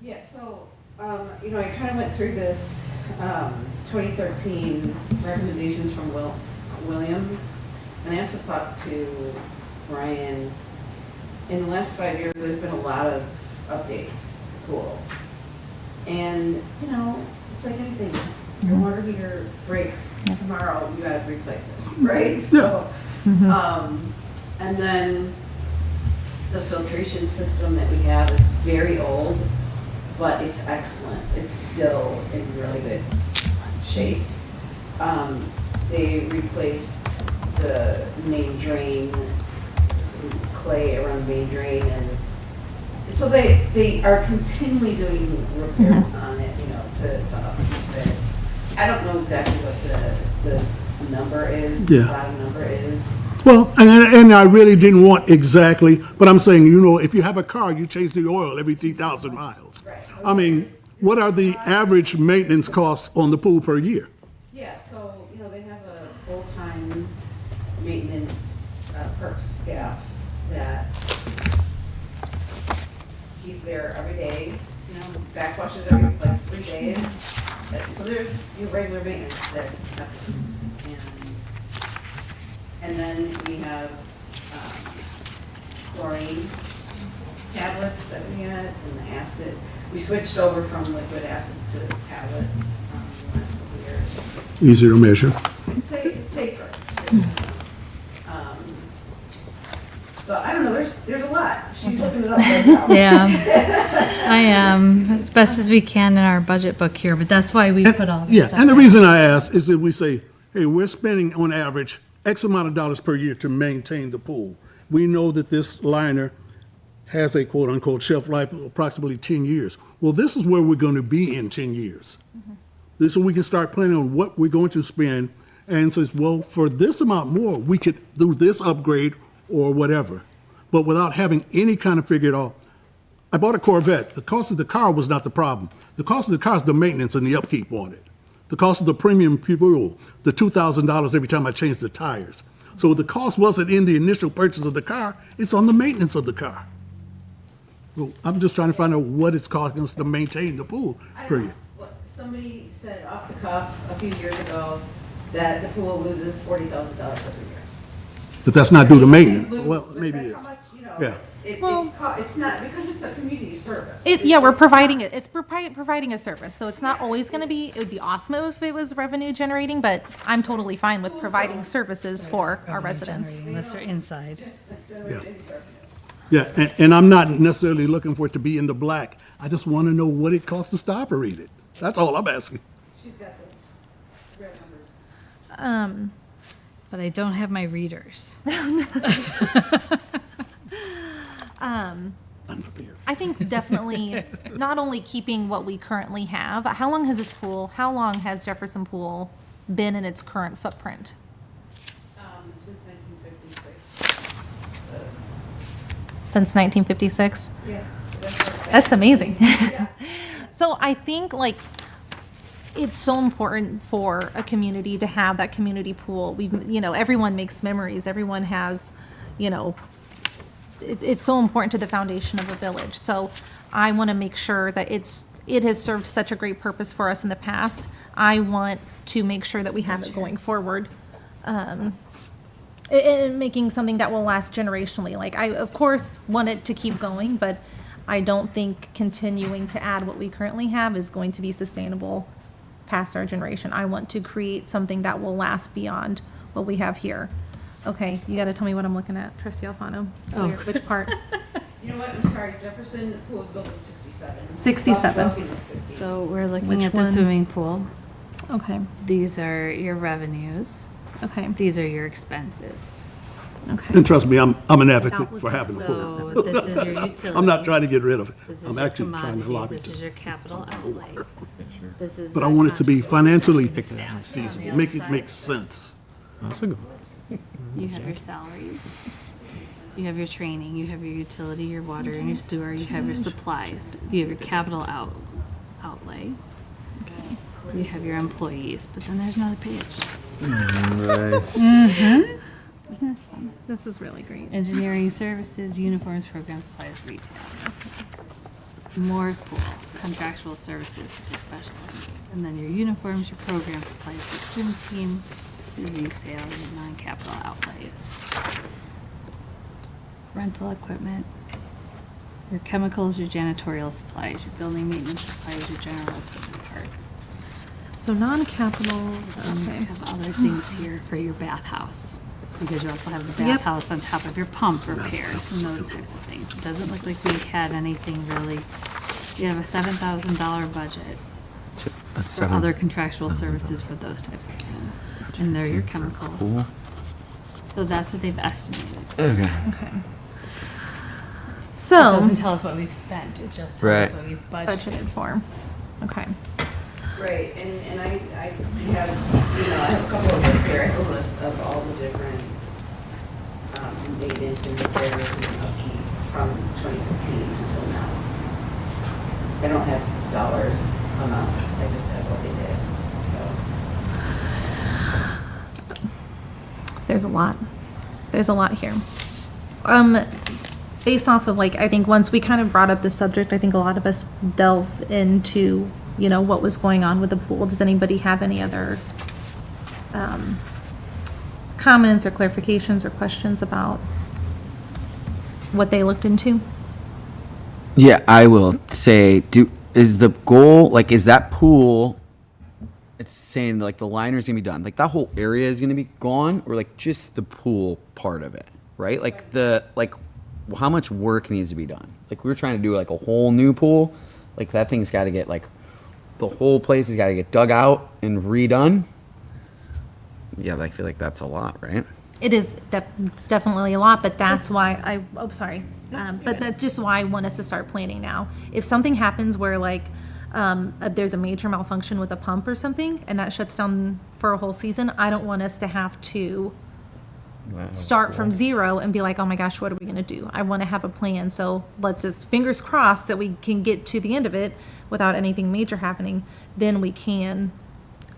Yeah, so, I kind of went through this 2013 recommendations from Williams, and I also talked to Brian. In the last 5 years, there's been a lot of updates to the pool. And, it's like anything. Your water heater breaks tomorrow, you gotta replace it, right? So, and then the filtration system that we have is very old, but it's excellent. It's still in really good shape. They replaced the main drain, some clay around the main drain, and so they are continually doing repairs on it, to upkeep it. I don't know exactly what the number is, the Yeah. bottom number is. well, and I really didn't want exactly, but I'm saying, if you have a car, you change the oil every 3,000 miles. Right. I mean, what are the average maintenance costs on the pool per year? Yeah, so, they have a full-time maintenance perks staff that he's there every day, backwashes every, 3 days. So there's your regular maintenance that happens. And then we have chlorine tablets that we had and the acid. We switched over from liquid acid to tablets the last couple of years. Easier to measure. It's safer. So I don't know, there's a lot. She's looking it up right now. Yeah, I am, as best as we can in our budget book here, but that's why we put all this Yeah, stuff and the in. reason I ask is that we say, hey, we're spending on average X amount of dollars per year to maintain the pool. We know that this liner has a quote-unquote shelf life of approximately 10 years. Well, this is where we're going to be in 10 years. This is where we can start planning on what we're going to spend and says, well, for this amount more, we could do this upgrade or whatever. But without having any kind of figure it out. I bought a Corvette. The cost of the car was not the problem. The cost of the car is the maintenance and the upkeep on it. The cost of the premium fuel, the $2,000 every time I changed the tires. So the cost wasn't in the initial purchase of the car, it's on the maintenance of the car. Well, I'm just trying to find out what it's costing us to maintain the pool I per don't year. know. Somebody said off the cuff a few years ago that the pool loses $40,000 every year. But that's not due to maintenance. Well, maybe it That's is. how much, Yeah. It's not, because it's a community service. We're providing it. It's providing a service, so it's not always going to be. It would be awesome if it was revenue generating, but I'm totally fine with providing services for our residents. Unless they're inside. Yeah. Yeah, and I'm not necessarily looking for it to be in the black. I just want to know what it costs to operate it. That's all I'm asking. She's got the real numbers. But I don't have my readers. Unprepared. I think definitely not only keeping what we currently have. How long has Jefferson Pool been in its current footprint? Since 1956. Since 1956? Yeah. That's amazing. So I think like it's so important for a community to have that community pool. Everyone makes memories. Everyone has, it's so important to the foundation of a village. So I want to make sure that it has served such a great purpose for us in the past. I want to make sure that we have it going forward. And making something that will last generationally. Like I, of course, want it to keep going, but I don't think continuing to add what we currently have is going to be sustainable past our generation. I want to create something that will last beyond what we have here. Okay, you gotta tell me what I'm looking at, Trustee Alfano. Which part? You know what, I'm sorry, Jefferson Pool was built in 67. 67. Buffalo was 50. So we're looking Which at the one? swimming pool. Okay, These are your revenues. okay, These are your expenses. okay. And trust me, I'm an advocate for having a pool. So this is your utilities. I'm not trying to get rid of it. This is I'm your actually trying to commodities. lobby This is to. your capital outlay. This is But I the want it to be contribution financially to staff. feasible, On the make other it side, make sense. That's a good. You have your salaries. You have your training. You have your utility, your water, and your sewer. You have your supplies. You have your capital outlay. You have your employees. But then there's another page. Isn't this fun? This is really great. Engineering services, uniforms, programs, supplies, retail. More cool. Contractual services, your special. And then your uniforms, your program supplies, your swim team, your resale, your non-capital outlays. Rental equipment, your chemicals, your janitorial supplies, your building maintenance supplies, your general equipment parts. So non-capital, And you okay. have other things here for your bathhouse, because you also have the Yep. bathhouse on top of your pump repairs and those types of things. It doesn't look like we had anything really, you have a $7,000 budget for other contractual services for those types of things. And they're your chemicals. So that's what they've estimated. Okay. Okay. It So, doesn't tell us what we've spent, it just tells Right. us what we've budgeted. budgeted for, okay. Right, and I have, I have a couple of lists here, I have a list of all the different maintenance and repairs and upkeep from 2015 until now. I don't have dollars amounts, I just have what they did, so. There's a lot. There's a lot here. Based off of I think once we kind of brought up this subject, I think a lot of us delve into, what was going on with the pool. Does anybody have any other comments or clarifications or questions about what they looked into? Yeah, I will say, is the goal, is that pool, it's saying the liner's gonna be done, that whole area is gonna be gone, or just the pool part of it, right? How much work needs to be done? We were trying to do a whole new pool, that thing's gotta get, the whole place has gotta get dug out and redone. Yeah, I feel like that's a lot, right? It is, it's definitely a lot, but that's why sorry. But that's just why I want us to start planning now. If something happens where there's a major malfunction with a pump or something, and that shuts down for a whole season, I don't want us to have to start from zero and be like, oh my gosh, what are we gonna do? I wanna have a plan, so let's just, fingers crossed that we can get to the end of it without anything major happening, then we can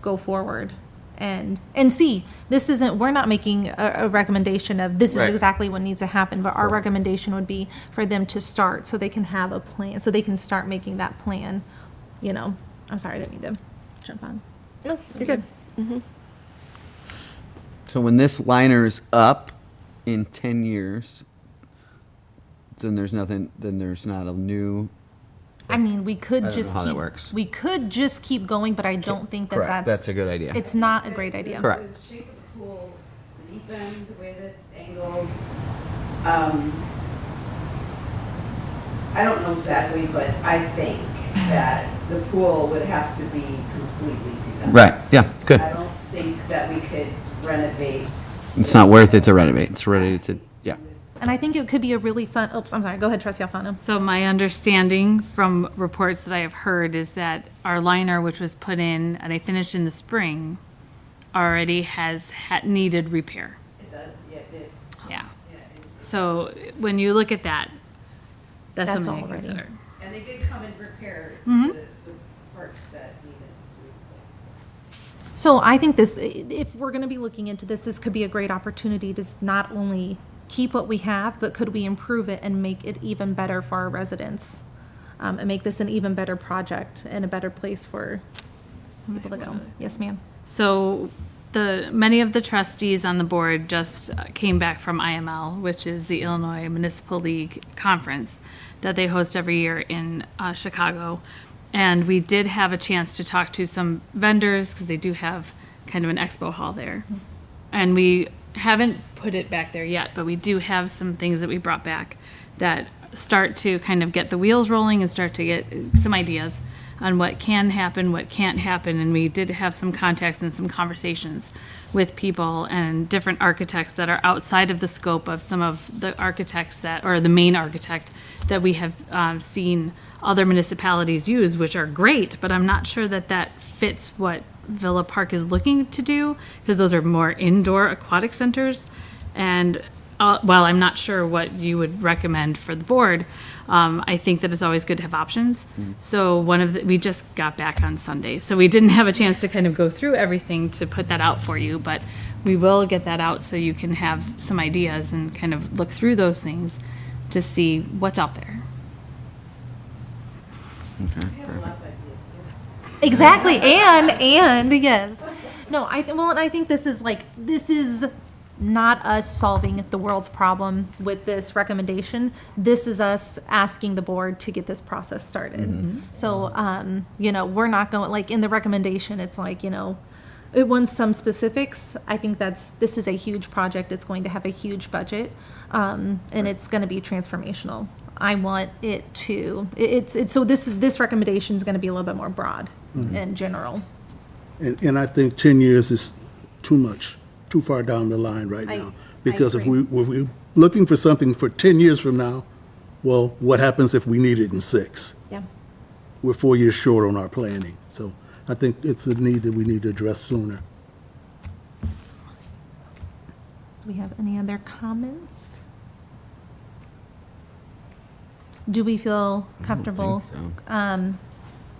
go forward and see. This isn't, we're not making a recommendation of this is Right. exactly what needs to happen, but our recommendation would be for them to start so they can have a plan, so they can start making that plan, I'm sorry, I didn't mean to jump on. No, you're good. So when this liner's up in 10 years, then there's not a new. I mean, we could I don't just know how that keep, works. we could just keep going, but I don't think that Correct. That's a good idea. It's not a great idea. Correct. The shape of the pool, the deep end, the way that it's angled, I don't know exactly, but I think that the pool would have to be completely redone. Right, yeah, good. I don't think that we could renovate. It's not worth it to renovate. It's ready to, yeah. And I think it could be a really fun, oops, I'm sorry, go ahead, Trustee Alfano. So my understanding from reports that I have heard is that our liner, which was put in and I finished in the spring, already has needed repair. It does, yeah, it did. Yeah. Yeah, it- So when you look at that, that's That's something to already- consider. And they did come and repair the parts that needed to be replaced. So I think this, if we're going to be looking into this, this could be a great opportunity to not only keep what we have, but could we improve it and make it even better for our residents? And make this an even better project and a better place for people to go. Yes, ma'am. So many of the trustees on the board just came back from IML, which is the Illinois Municipal League Conference that they host every year in Chicago. And we did have a chance to talk to some vendors because they do have kind of an expo hall there. And we haven't put it back there yet, but we do have some things that we brought back that start to kind of get the wheels rolling and start to get some ideas on what can happen, what can't happen. And we did have some contacts and some conversations with people and different architects that are outside of the scope of some of the architects that, or the main architect that we have seen other municipalities use, which are great, but I'm not sure that that fits what Villa Park is looking to do, because those are more indoor aquatic centers. And while I'm not sure what you would recommend for the board, I think that it's always good to have options. So we just got back on Sunday, so we didn't have a chance to kind of go through everything to put that out for you, but we will get that out so you can have some ideas and kind of look through those things to see what's out there. Exactly, and yes. No, and I think this is not us solving the world's problem with this recommendation. This is us asking the board to get this process started. So, we're not going, like, in the recommendation, it's like, it wants some specifics. I think this is a huge project. It's going to have a huge budget, and it's going to be transformational. I want it to, so this recommendation is going to be a little bit more broad and general. And I think 10 years is too much, too far down the line right now. Because if we're looking for something for 10 years from now, well, what happens if we need it in 6? Yeah. We're 4 years short on our planning. So I think it's a need that we need to address sooner. Do we have any other comments? Do we feel comfortable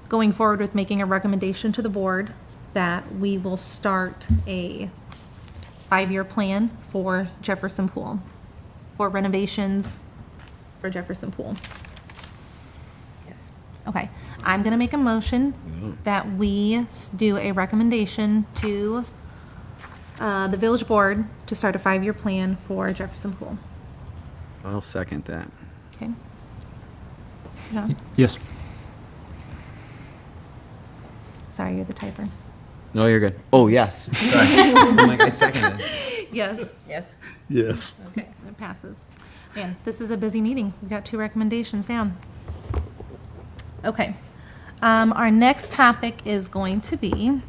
going forward with making a recommendation to the board that we will start a 5-year plan for Jefferson Pool, for renovations for Jefferson Pool? Yes. Okay, I'm gonna make a motion that we do a recommendation to the village board to start a 5-year plan for Jefferson Pool. I'll second that. Okay? John? Yes. Sorry, you're the typer. No, you're good. Oh, yes. Sorry. I'm like, I seconded it. Yes. Yes. Yes. Okay, it passes. Man, this is a busy meeting. We've got 2 recommendations down. Okay. Our next topic is going to be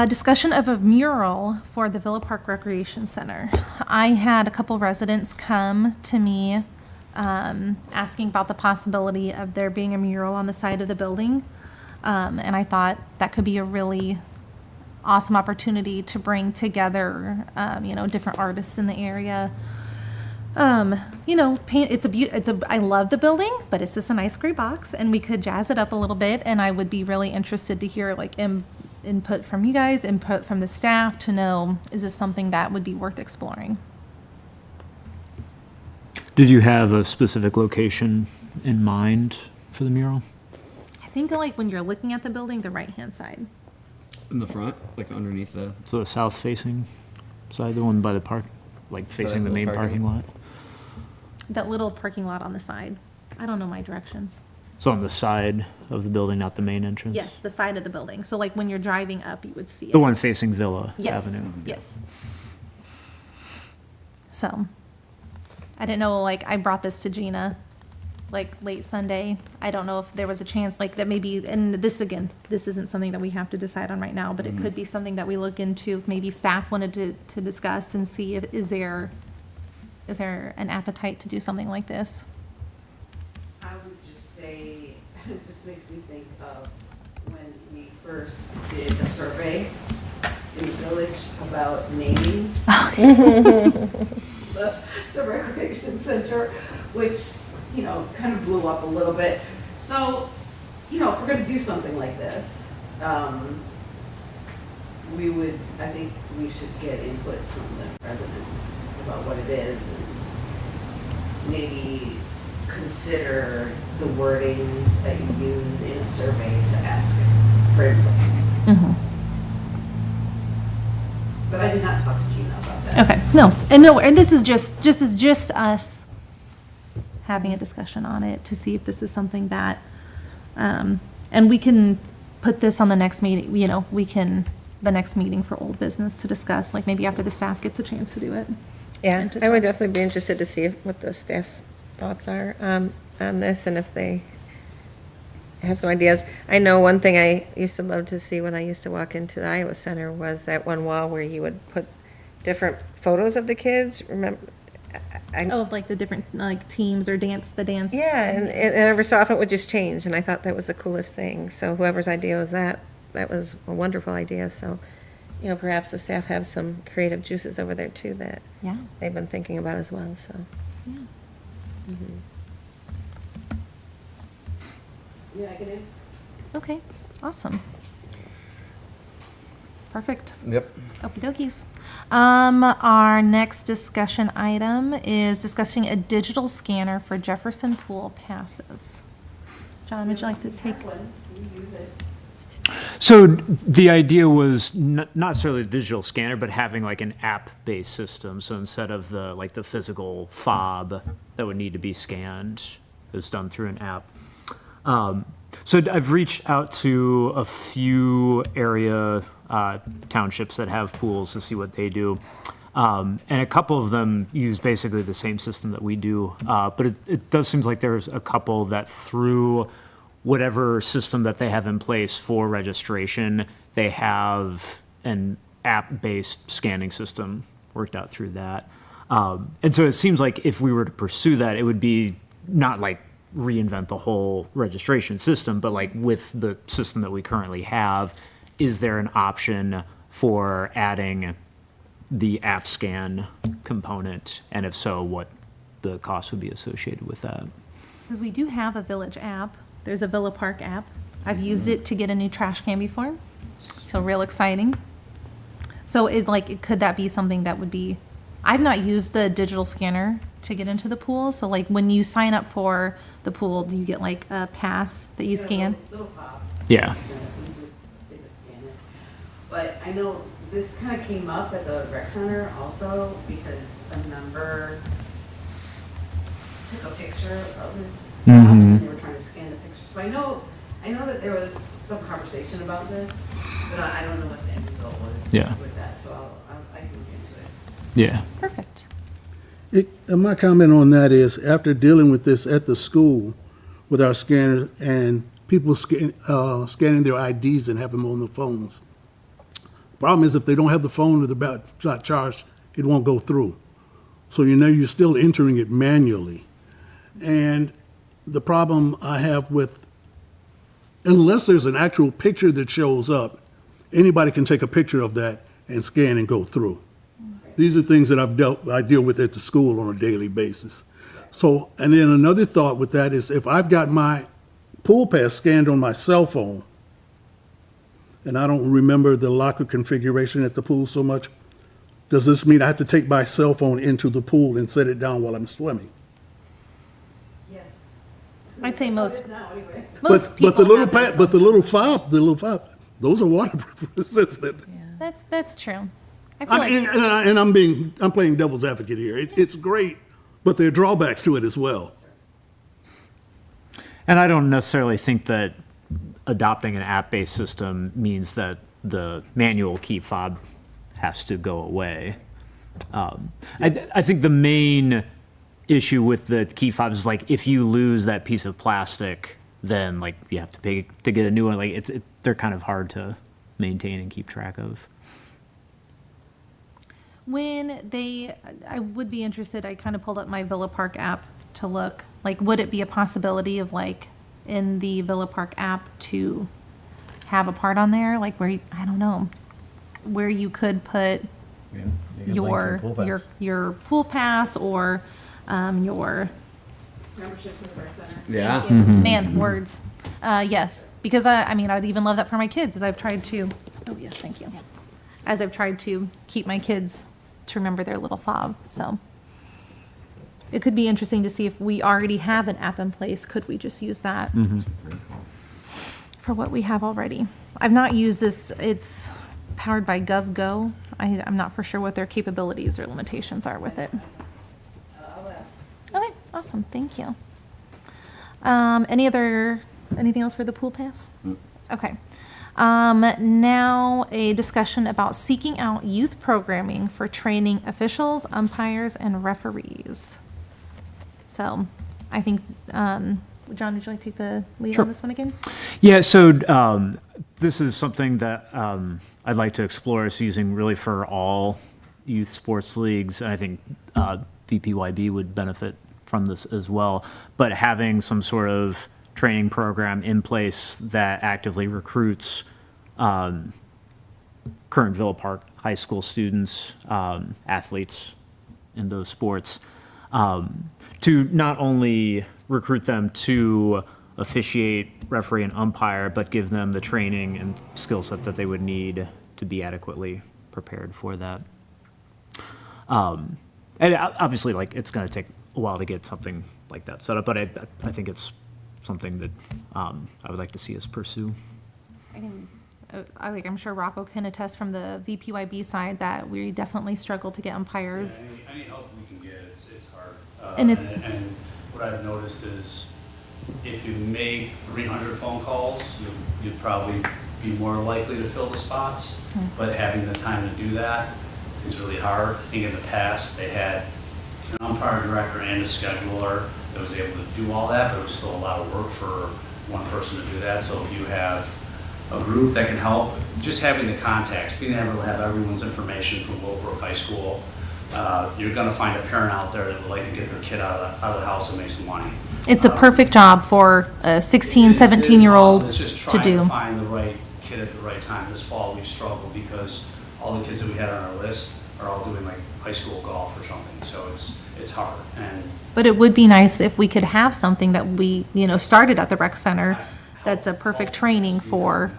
discussion of a mural for the Villa Park Recreation Center. I had a couple residents come to me asking about the possibility of there being a mural on the side of the building. And I thought that could be a really awesome opportunity to bring together, different artists in the area. Paint, I love the building, but it's just a nice gray box, and we could jazz it up a little bit, and I would be really interested to hear, like, input from you guys, input from the staff, to know, is this something that would be worth exploring? Did you have a specific location in mind for the mural? I think, like, when you're looking at the building, the right-hand side. In the front, like underneath the. So the south-facing side, the one by the park, like facing the little main parking parking lot? That little parking lot on the side. I don't know my directions. So on the side of the building, not the main entrance? Yes, the side of the building. So, like, when you're driving up, you would see it. The one facing Villa Yes, Avenue? yes. So, I didn't know, like, I brought this to Gina, like, late Sunday. I don't know if there was a chance, like, that maybe, and this, again, this isn't something that we have to decide on right now, but it could be something that we look into, if maybe staff wanted to discuss and see if, is there an appetite to do something like this? I would just say, it just makes me think of when we first did a survey in the village about naming the recreation center, which, you know, kind of blew up a little bit. So, you know, if we're gonna do something like this, I think we should get input from the residents about what it is, and maybe consider the wording that you use in a survey to ask for input. But I did not talk to Gina about that. Okay, no, and this is just us having a discussion on it to see if this is something that, and we can put this on the next meeting, you know, the next meeting for old business to discuss, like maybe after the staff gets a chance to do it. Yeah, And to I would talk. definitely be interested to see what the staff's thoughts are on this, and if they have some ideas. I know one thing I used to love to see when I used to walk into the Iowa Center was that one wall where you would put different photos of the kids. Remember? Oh, like the different, like, teams or the dance. Yeah, and every so often it would just change, and I thought that was the coolest thing. So whoever's idea was that was a wonderful idea. So, you know, perhaps the staff have some creative juices over there too that Yeah, they've been thinking about as well, so. yeah. Yeah, I can do. Okay, awesome. Perfect. Yep. Okie dokies. Our next discussion item is discussing a digital scanner for Jefferson Pool passes. John, would you like to take? One, we use it. So the idea was not necessarily a digital scanner, but having like an app-based system. So instead of the physical fob that would need to be scanned, it was done through an app. So I've reached out to a few area townships that have pools to see what they do. And a couple of them use basically the same system that we do. But it does seem like there's a couple that through whatever system that they have in place for registration, they have an app-based scanning system worked out through that. And so it seems like if we were to pursue that, it would be not like reinvent the whole registration system, but like with the system that we currently have, is there an option for adding the app scan component? And if so, what the cost would be associated with that? Because we do have a village app. There's a Villa Park app. I've used it to get a new trash can before, so real exciting. So could that be something that would be, I've not used the digital scanner to get into the pool, so like when you sign up for the pool, do you get like a pass that you scan? Little pop. Yeah. They just scan it. But I know this kind of came up at the rec center also because a member took a picture of his pop and they were trying to scan the picture. So I know that there was some conversation about this, but I don't know what the end result was with that. So I can look into it. Yeah. Perfect. And my comment on that is, after dealing with this at the school with our scanners and people scanning their IDs and having them on the phones, problem is if they don't have the phone or they're not charged, it won't go through. So you're still entering it manually. And the problem I have with, unless there's an actual picture that shows up, anybody can take a picture of that and scan and go through. These are things that I deal with at the school on a daily basis. So, and then another thought with that is if I've got my pool pass scanned on my cell phone, and I don't remember the locker configuration at the pool so much, does this mean I have to take my cell phone into the pool and set it down while I'm swimming? Yes. I'd say most Now, anyway. people But the little have that pad, but the little fob, those are waterproof resistant. That's true. I feel like And I'm playing devil's advocate here. It's great, but there are drawbacks to it as well. And I don't necessarily think that adopting an app-based system means that the manual key fob has to go away. I think the main issue with the key fobs is like if you lose that piece of plastic, then like you have to pay to get a new one. Like they're kind of hard to maintain and keep track of. I would be interested, I kind of pulled up my Villa Park app to look, like, would it be a possibility of like in the Villa Park app to have a part on there, like where, I don't know, where you could put your pool pass or your Membership to the rec center. Yeah. Thank you. Man, words. Yes, because I mean, I'd even love that for my kids as I've tried to, oh yes, thank you. As I've tried to keep my kids to remember their little fob, so. It could be interesting to see if we already have an app in place, could we just use that for what we have already? I've not used this, it's powered by GovGo. I'm not for sure what their capabilities or limitations are with it. Okay, awesome, thank you. Anything else for the pool pass? Okay. Now a discussion about seeking out youth programming for training officials, umpires, and referees. So I think, John, would you like to take the lead Sure. on this one again? Yeah, so this is something that I'd like to explore. It's using really for all youth sports leagues. I think VPYB would benefit from this as well. But having some sort of training program in place that actively recruits current Villa Park high school students, athletes in those sports, to not only recruit them to officiate, referee, and umpire, but give them the training and skill set that they would need to be adequately prepared for that. And obviously, like, it's going to take a while to get something like that set up, but I think it's something that I would like to see us pursue. I'm sure Rocco can attest from the VPYB side that we definitely struggle to get umpires. Any help we can get, it's hard. And it- And what I've noticed is if you make 300 phone calls, you'd probably be more likely to fill the spots. But having the time to do that is really hard. I think in the past, they had an umpire director and a scheduler that was able to do all that, but it was still a lot of work for one person to do that. So if you have a group that can help, just having the contacts, being able to have everyone's information from Willowbrook High School, you're gonna find a parent out there that would like to get their kid out of the house and make some money. It's a perfect job for a 16, 17-year-old It's just to trying to do. find the right kid at the right time. This fall, we've struggled because all the kids that we had on our list are all doing like high school golf or something, so it's hard. And But it would be nice if we could have something that we, started at the rec center that's a perfect training for,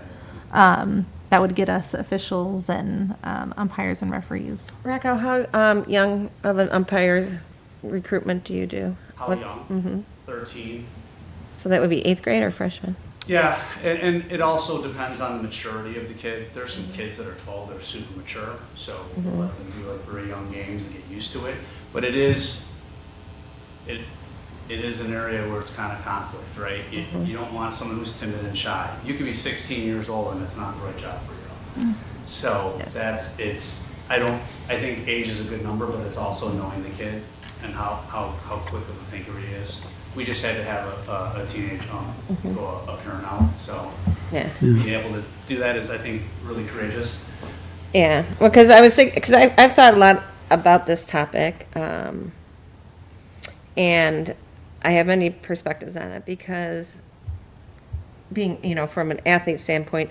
that would get us officials and umpires and referees. Rocco, how young of an umpire's recruitment do you do? how What- young? 13. So that would be eighth grade or freshman? Yeah, and it also depends on the maturity of the kid. There's some kids that are 12 that are super mature, so we'll let them do like very young games and get used to it. But it is an area where it's kind of conflict, right? You don't want someone who's timid and shy. You could be 16 years old and it's not the right job for you. So Yes. I think age is a good number, but it's also knowing the kid and how quick of a thinker he is. We just had to have a teenage go a parent out, so Yeah. being able to do that is, I think, really courageous. Yeah, well, because I was thinking, because I've thought a lot about this topic, and I have many perspectives on it, because being, from an athlete standpoint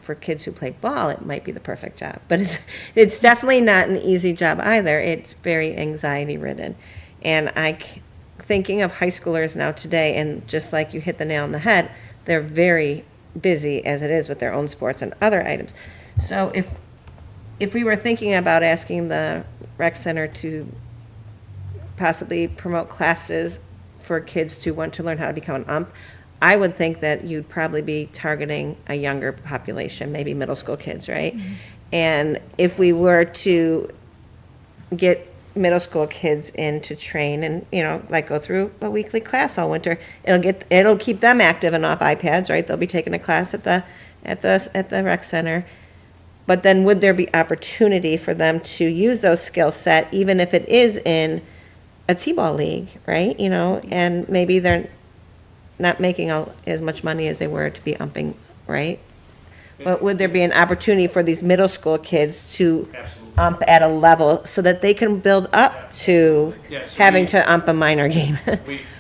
for kids who play ball, it might be the perfect job, but it's definitely not an easy job either. It's very anxiety ridden, and thinking of high schoolers now today, and just like you hit the nail on the head, they're very busy as it is with their own sports and other items. So if we were thinking about asking the rec center to possibly promote classes for kids to want to learn how to become an ump, I would think that you'd probably be targeting a younger population, maybe middle school kids, right? And if we were to get middle school kids in to train and, go through a weekly class all winter, it'll keep them active and off iPads, right? They'll be taking a class at the rec center. But then would there be opportunity for them to use those skill set, even if it is in a T-ball league, right? You know, and maybe they're not making as much money as they were to be umping, right? But would there be an opportunity for these middle school kids to ump at a level so that they can build up to Yeah, so having we- to ump a minor game?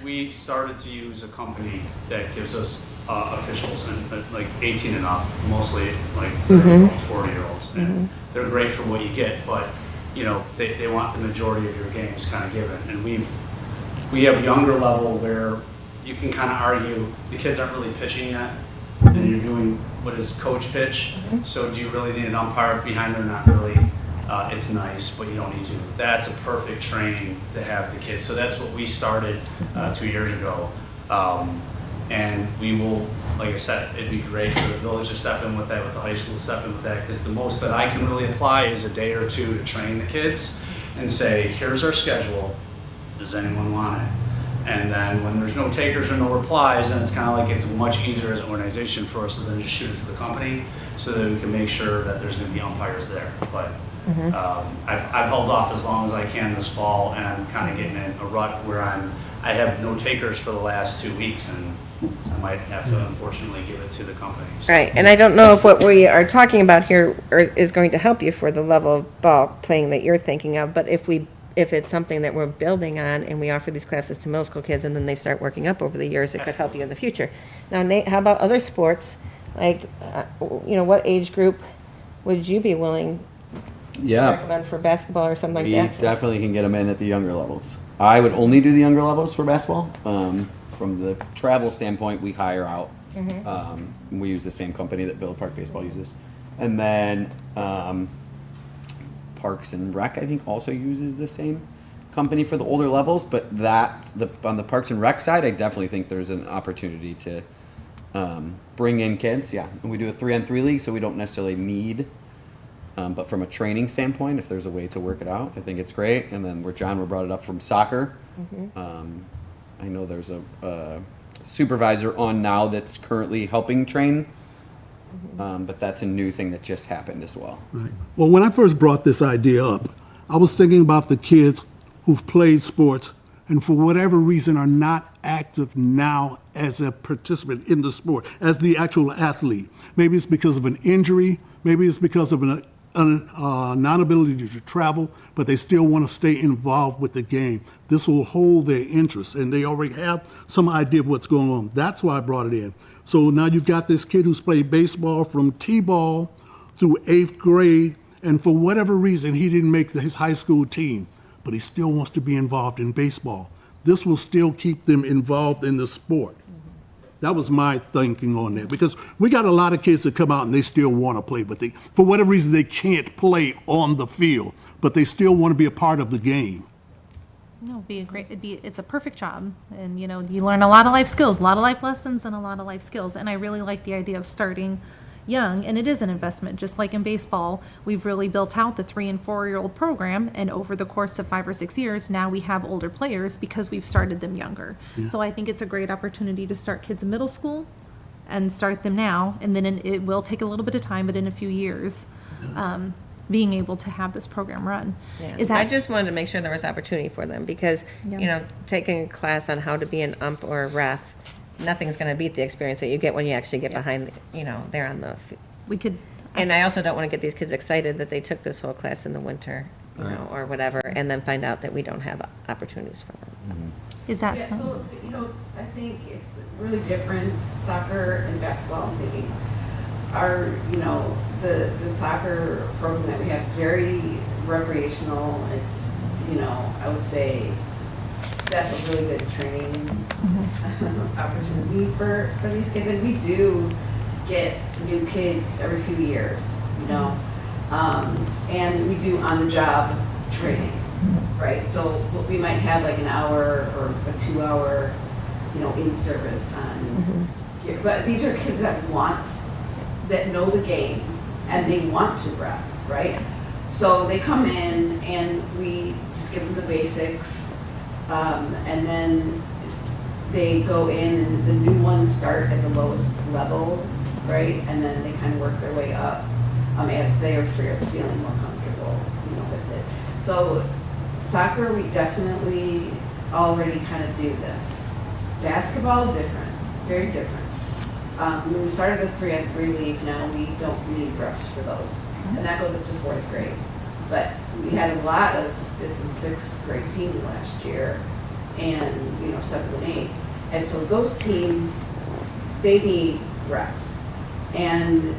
We started to use a company that gives us officials and like 18 and up, mostly like 40-year-olds. And they're great for what you get, but, you know, they want the majority of your games kind of given. And we have a younger level where you can kind of argue, the kids aren't really pitching yet, and you're doing what is coach pitch. So do you really need an umpire behind there? Not really. It's nice, but you don't need to. That's a perfect training to have the kids. So that's what we started 2 years ago. And we will, like I said, it'd be great for the village to step in with that, with the high school to step in with that, because the most that I can really apply is a day or two to train the kids and say, here's our schedule. Does anyone want it? And then when there's no takers or no replies, then it's kind of like it's much easier as an organization for us to then just shoot it to the company so that we can make sure that there's going to be umpires there. But I've held off as long as I can this fall, and I'm kind of getting in a rut where I have no takers for the last 2 weeks, and I might have to unfortunately give it to the companies. Right, and I don't know if what we are talking about here is going to help you for the level of ball playing that you're thinking of, but if it's something that we're building on and we offer these classes to middle school kids and then they start working up over the years, it could help you in the future. Now, Nate, how about other sports? Like, you know, what age group would you be willing to Yeah, recommend for basketball or something we like that? definitely can get them in at the younger levels. I would only do the younger levels for basketball. From the travel standpoint, we hire out. We use the same company that Villa Park Baseball uses. And then Parks and Rec, I think, also uses the same company for the older levels. But on the Parks and Rec side, I definitely think there's an opportunity to bring in kids. Yeah, and we do a 3-on-3 league, so we don't necessarily need. But from a training standpoint, if there's a way to work it out, I think it's great. And then where John brought it up from soccer, I know there's a supervisor on now that's currently helping train, but that's a new thing that just happened as well. Right. Well, when I first brought this idea up, I was thinking about the kids who've played sports and for whatever reason are not active now as a participant in the sport, as the actual athlete. Maybe it's because of an injury, maybe it's because of an non-ability to travel, but they still want to stay involved with the game. This will hold their interest, and they already have some idea of what's going on. That's why I brought it in. So now you've got this kid who's played baseball from T-ball through 8th grade, and for whatever reason, he didn't make his high school team, but he still wants to be involved in baseball. This will still keep them involved in the sport. That was my thinking on that, because we got a lot of kids that come out and they still want to play, but for whatever reason, they can't play on the field, but they still want to be a part of the game. No, it's a perfect job. And, you know, you learn a lot of life skills, a lot of life lessons and a lot of life skills. And I really like the idea of starting young, and it is an investment. Just like in baseball, we've really built out the 3- and 4-year-old program, and over the course of 5 or 6 years, now we have older players because we've started them younger. So I think it's a great opportunity to start kids in middle school and start them now, and then it will take a little bit of time, but in a few years, being able to have this program run. Yeah. Is I that just wanted to make sure there was opportunity for them, because, you know, taking a class on how to be an ump or a ref, nothing's going to beat the experience that you get when you actually get behind, you know, there on the, we could, and I also don't want to get these kids excited that they took this whole class in the winter, you know, or whatever, and then find out that we don't have opportunities for them. is that Yeah, some? so, you know, I think it's really different, soccer and basketball. I'm thinking, you know, the soccer program that we have is very recreational. It's, you know, I would say that's a really good training opportunity for these kids. And we do get new kids every few years, you know, and we do on-the-job training, right? So we might have like an hour or a 2-hour, you know, in service on, but these are kids that know the game and they want to rep, right? So they come in and we just give them the basics, and then they go in and the new ones start at the lowest level, right? And then they kind of work their way up as they are feeling more comfortable, you know, with it. So Soccer, we definitely already kind of do this. Basketball, different, very different. When we started the 3-on-3 league, now we don't need refs for those. And that goes up to 4th grade. But we had a lot of 5th and 6th grade teams last year, and, 7th and 8th. And so those teams, they need refs. And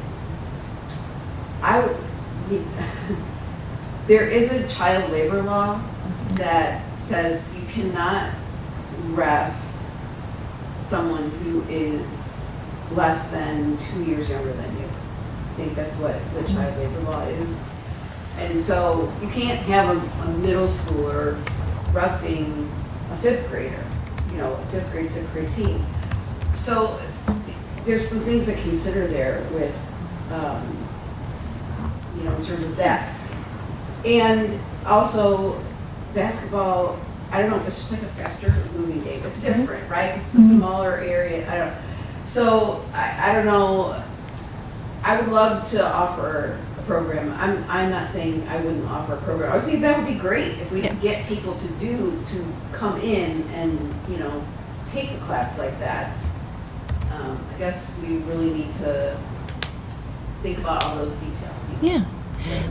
there is a child labor law that says you cannot ref someone who is less than 2 years younger than you. I think that's what the child labor law is. And so you can't have a middle schooler roughing a 5th grader, a 5th grade, 6th grade team. So there's some things to consider there with, in terms of that. And also basketball, I don't know, it's just like a faster moving game. It's different, right? It's a smaller area. So I don't know. I would love to offer a program. I'm not saying I wouldn't offer a program. I would say that would be great if we could get people to come in and, take a class like that. I guess we really need to think about all those details. Yeah.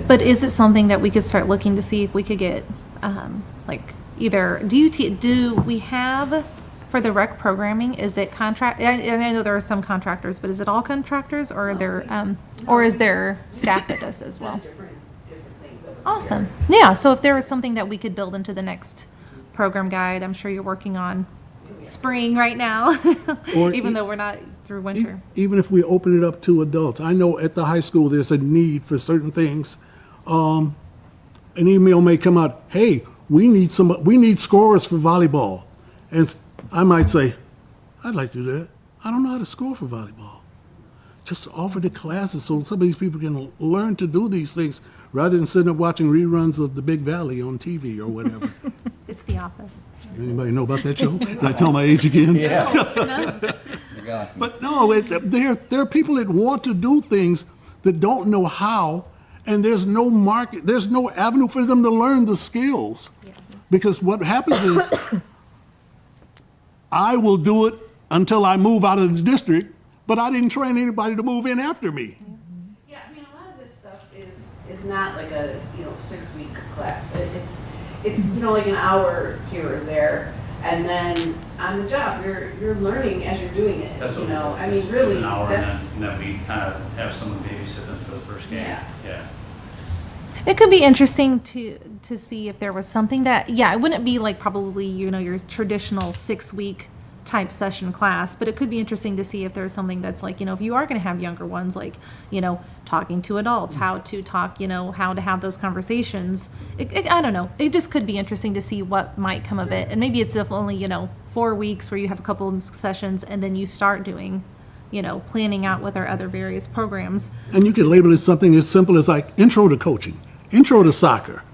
But is it something that we could start looking to see if we could get, either, do we have, for the rec programming, is it contract, and I know there are some contractors, but is it all contractors, or are there, or is there staff that does as well? Different things over the Awesome. Yeah, so if there was something that we could build into the next program guide, I'm sure you're working on spring right now, Or even e- though we're not through winter. Even if we open it up to adults, I know at the high school, there's a need for certain things. An email may come out, hey, we need scorers for volleyball. And I might say, I'd like to do that. I don't know how to score for volleyball. Just offer the classes so some of these people can learn to do these things rather than sitting up watching reruns of The Big Valley on TV or whatever. It's The Office. Anybody know about that show? Did I tell my age again? But no, there are people that want to do things that don't know how, and there's no market, there's no avenue for them to learn the skills. Because what happens is, I will do it until I move out of the district, but I didn't train anybody to move in after me. Yeah, I mean, a lot of this stuff is not like a, 6-week class. It's like an hour here or there, and then on the job, you're learning as you're doing it, That's what I mean, really, It's an hour, that's, and then we kind of have someone babysit them for the first game. Yeah. It could be interesting to see if there was something that, it wouldn't be like probably, your traditional 6-week type session class, but it could be interesting to see if there's something that's like, if you are going to have younger ones, like, talking to adults, how to talk, how to have those conversations. I don't know. It just could be interesting to see what might come of it. And maybe it's if only, 4 weeks where you have a couple of sessions and then you start doing, planning out with our other various programs. And you can label it something as simple as like intro to coaching, intro to soccer,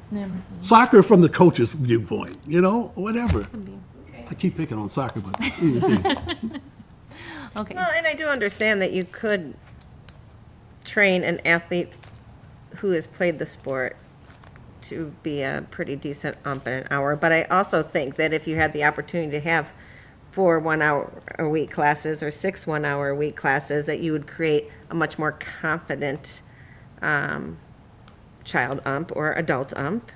soccer from the coach's viewpoint, whatever. I keep picking on soccer, but anything. Okay. Well, and I do understand that you could train an athlete who has played the sport to be a pretty decent ump in an hour, but I also think that if you had the opportunity to have 4 one-hour-a-week classes or 6 one-hour-a-week classes, that you would create a much more confident child ump or adult ump.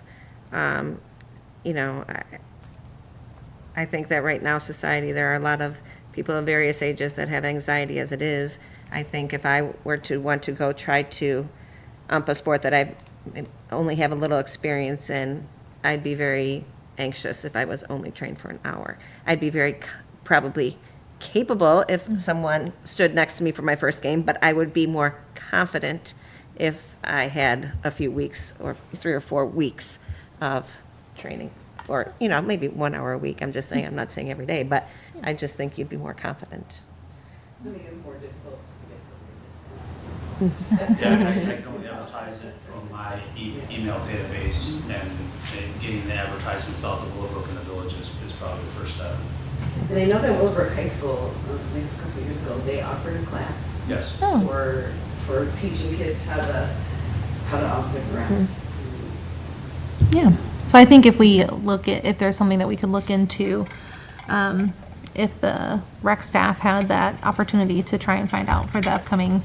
I think that right now, society, there are a lot of people of various ages that have anxiety as it is. I think if I were to want to go try to ump a sport that I only have a little experience in, I'd be very anxious if I was only trained for an hour. I'd be very probably capable if someone stood next to me for my first game, but I would be more confident if I had a few weeks or 3 or 4 weeks of training. Or, maybe 1 hour a week. I'm just saying, I'm not saying every day, but I just think you'd be more confident. I think it's more difficult to get something this Yeah, I can only advertise it from my email database, and getting the advertisements out to Willowbrook and the village is probably the first step. And I know that Willowbrook High School, at least a couple of years ago, they offered a class Yes. for teaching kids how to ump and ref. Yeah. So I think if there's something that we could look into, if the rec staff had that opportunity to try and find out for the upcoming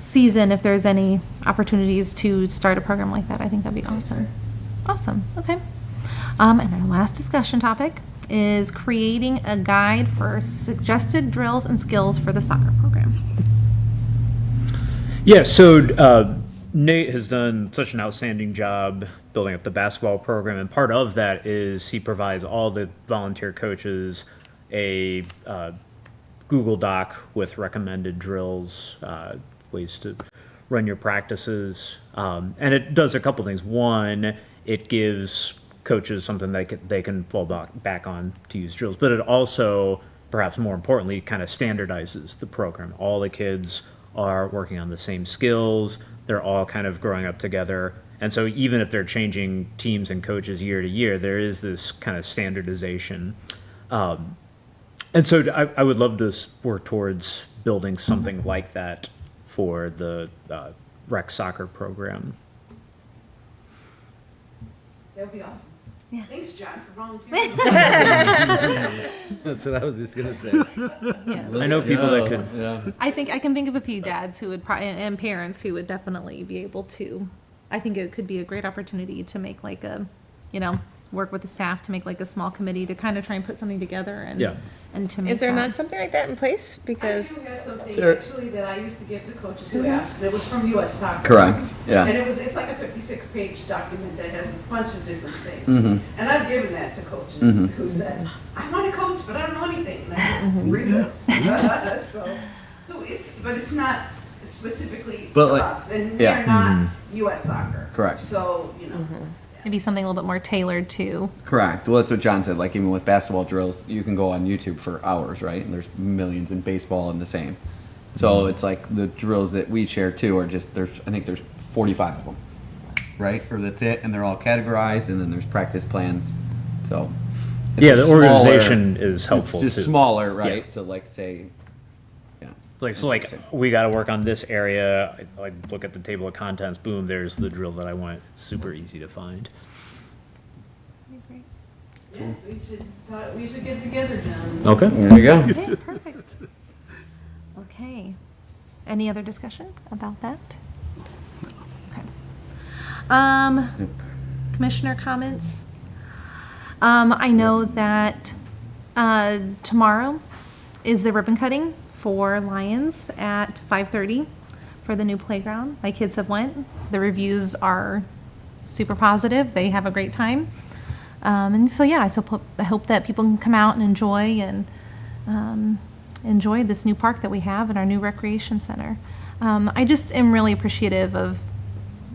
season, if there's any opportunities to start a program like that, I think that'd be awesome. Awesome, okay. And our last discussion topic is creating a guide for suggested drills and skills for the soccer program. Yeah, so Nate has done such an outstanding job building up the basketball program, and part of that is he provides all the volunteer coaches a Google Doc with recommended drills, ways to run your practices, and it does a couple things. One, it gives coaches something they can fall back on to use drills, but it also, perhaps more importantly, kind of standardizes the program. All the kids are working on the same skills. They're all kind of growing up together. And so even if they're changing teams and coaches year to year, there is this kind of standardization. And so I would love to work towards building something like that for the rec soccer program. That would be awesome. Yeah. Thanks, John, for volunteering. That's what I was just gonna say. I know people that could. Yeah. I think I can think of a few dads who would and parents who would definitely be able to. I think it could be a great opportunity to make like a, work with the staff to make like a small committee to kind of try and put something together and Yeah. and to make Is there that. not something like that in place? I Because do have something There- actually that I used to give to coaches who asked. It was from US Soccer. Correct. Yeah. And it's like a 56-page document that has a bunch of different things. Mm-hmm. And I've given that to coaches who said, I want to coach, but I don't know anything. And I said, read this. But it's not specifically But to like- us, and yeah. we're not US Soccer. Correct. So, Maybe something a little bit more tailored to. Correct. Well, that's what John said. Like even with basketball drills, you can go on YouTube for hours, right? And there's millions in baseball and the same. So it's like the drills that we share too are just I think there's 45 of them, right? Or that's it, and they're all categorized, and then there's practice plans. So it's Yeah, a the smaller- organization is helpful It's just too. smaller, right? To like say, yeah. Like we got to work on this area. I look at the table of contents. Boom, there's the drill that I want. It's super easy to find. yeah, we should get together, John. Okay. There you go. Okay, perfect. Okay. Any other discussion about that? Okay. Commissioner comments? I know that tomorrow is the ribbon cutting for Lions at 5:30 for the new playground. My kids have went. The reviews are super positive. They have a great time. And so, yeah, I hope that people can come out and enjoy this new park that we have and our new recreation center. I just am really appreciative of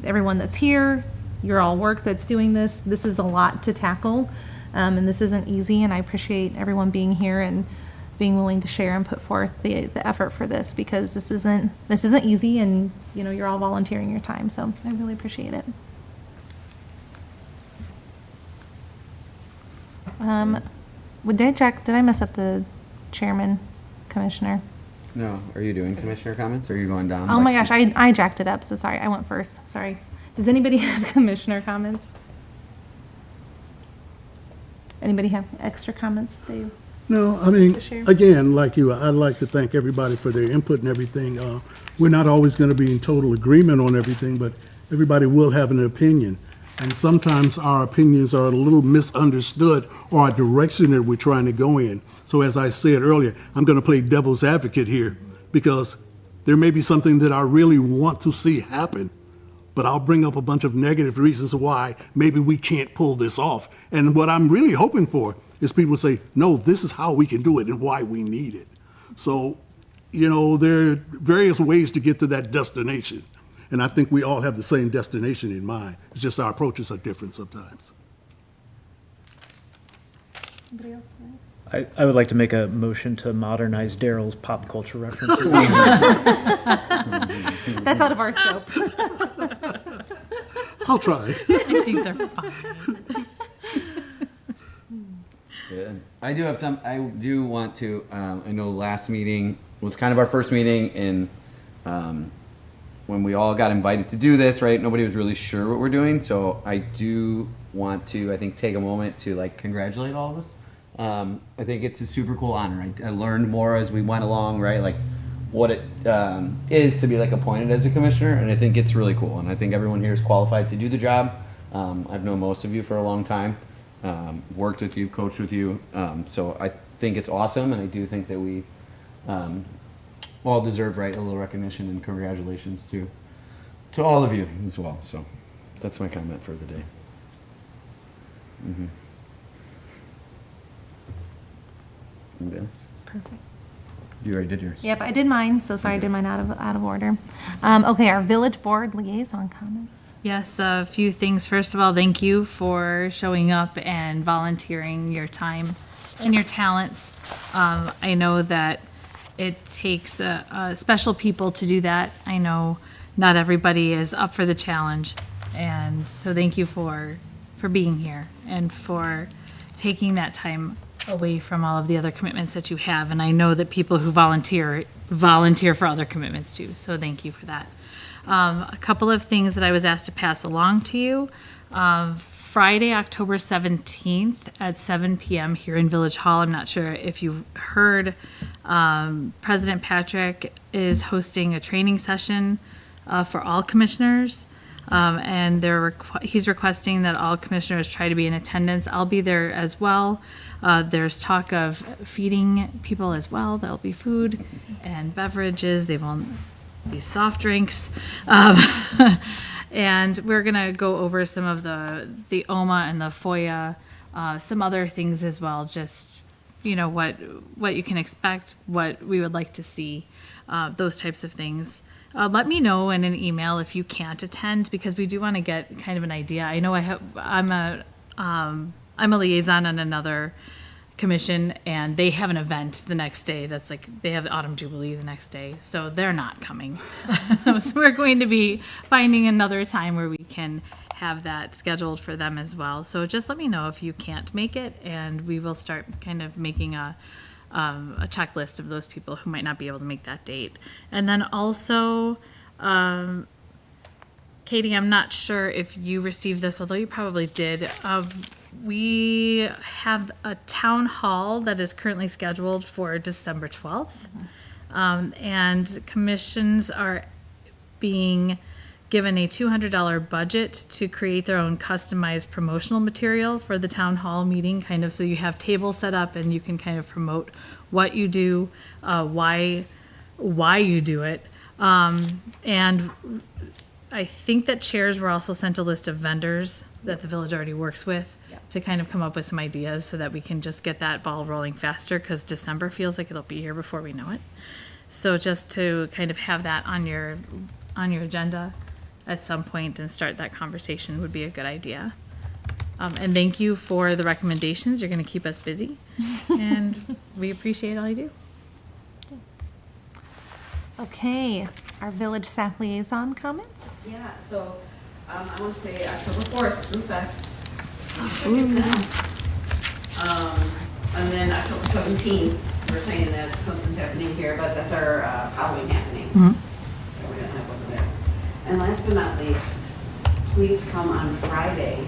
everyone that's here, your all work that's doing this. This is a lot to tackle, and this isn't easy, and I appreciate everyone being here and being willing to share and put forth the effort for this, because this isn't easy, and you're all volunteering your time, so I really appreciate it. Did I mess up the chairman, commissioner? No, are you doing commissioner comments, or are you going down? Oh my gosh, I jacked it up, so sorry, I went first, sorry. Does anybody have commissioner comments? Anybody have extra comments they? No, I mean, To share? again, like you, I'd like to thank everybody for their input and everything. We're not always going to be in total agreement on everything, but everybody will have an opinion. And sometimes our opinions are a little misunderstood, or our direction that we're trying to go in. So as I said earlier, I'm going to play devil's advocate here, because there may be something that I really want to see happen, but I'll bring up a bunch of negative reasons why maybe we can't pull this off. And what I'm really hoping for is people say, no, this is how we can do it and why we need it. So, there are various ways to get to that destination. And I think we all have the same destination in mind. It's just our approaches are different sometimes. Anybody else? I would like to make a motion to modernize Daryl's pop culture references. That's out of our scope. I'll try. I think they're fine. Yeah. I do want to, I know last meeting was kind of our first meeting, and when we all got invited to do this, right, nobody was really sure what we're doing, so I do want to, I think, take a moment to like congratulate all of us. I think it's a super cool honor. I learned more as we went along, right? Like what it is to be like appointed as a commissioner, and I think it's really cool. And I think everyone here is qualified to do the job. I've known most of you for a long time, worked with you, coached with you, so I think it's awesome, and I do think that we all deserve, right, a little recognition and congratulations to all of you as well. So that's my comment for the day. Yes. Perfect. You already did yours. Yep, I did mine, so sorry I did mine out of order. Okay, our village board liaison comments. Yes, a few things. First of all, thank you for showing up and volunteering your time and your talents. I know that it takes special people to do that. I know not everybody is up for the challenge. And so thank you for being here and for taking that time away from all of the other commitments that you have. And I know that people who volunteer for other commitments too. So thank you for that. A couple of things that I was asked to pass along to you. Friday, October 17th at 7 p.m. here in Village Hall. I'm not sure if you've heard, President Patrick is hosting a training session for all commissioners. And he's requesting that all commissioners try to be in attendance. I'll be there as well. There's talk of feeding people as well. There'll be food and beverages. They won't be soft drinks. And we're gonna go over some of the OMA and the FOIA, some other things as well. Just, what you can expect, what we would like to see, those types of things. Let me know in an email if you can't attend, because we do want to get kind of an idea. I know I'm a liaison on another commission, and they have an event the next day. That's like, they have the Autumn Jubilee the next day, so they're not coming. So we're going to be finding another time where we can have that scheduled for them as well. So just let me know if you can't make it, and we will start kind of making a checklist of those people who might not be able to make that date. And then also, Katie, I'm not sure if you received this, although you probably did. We have a town hall that is currently scheduled for December 12th. And commissions are being given a $200 budget to create their own customized promotional material for the town hall meeting, kind of, so you have tables set up and you can kind of promote what you do, why you do it. And I think that chairs were also sent a list of vendors that the village already works with to kind of come up with some ideas so that we can just get that ball rolling faster, because December feels like it'll be here before we know it. So just to kind of have that on your agenda at some point and start that conversation would be a good idea. And thank you for the recommendations. You're going to keep us busy, and we appreciate all you do. Okay, our village staff liaison comments. Yeah, so I want to say October 4th, Brew Fest. And then October 17th, we're saying that something's happening here, but that's our Halloween happenings. That we're gonna have over there. And last but not least, please come on Friday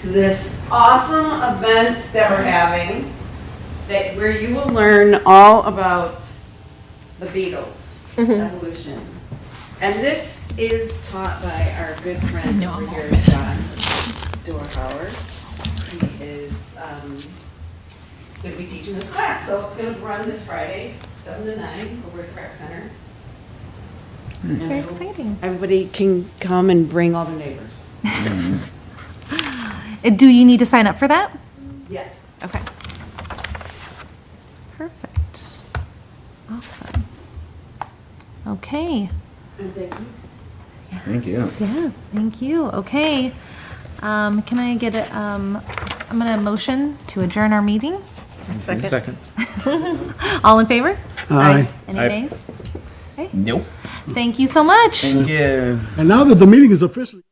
to this awesome event that we're having, where you will learn all about the Beatles, evolution. And this is taught by our good friend over here, John Dorhauer. He is going to be teaching this class, so it's going to run this Friday, 7 to 9, over at the Rec Center. Very exciting. Everybody can come and bring all their neighbors. Do you need to sign up for that? Yes. Okay. Perfect. Awesome. Okay. And thank you. Thank you. Yes, thank you. Okay. Can I get I'm gonna motion to adjourn our meeting. Second. All in favor? Aye. Any Aye. nays? Okay. Nope. Thank you so much. Thank you. And now that the meeting is officially.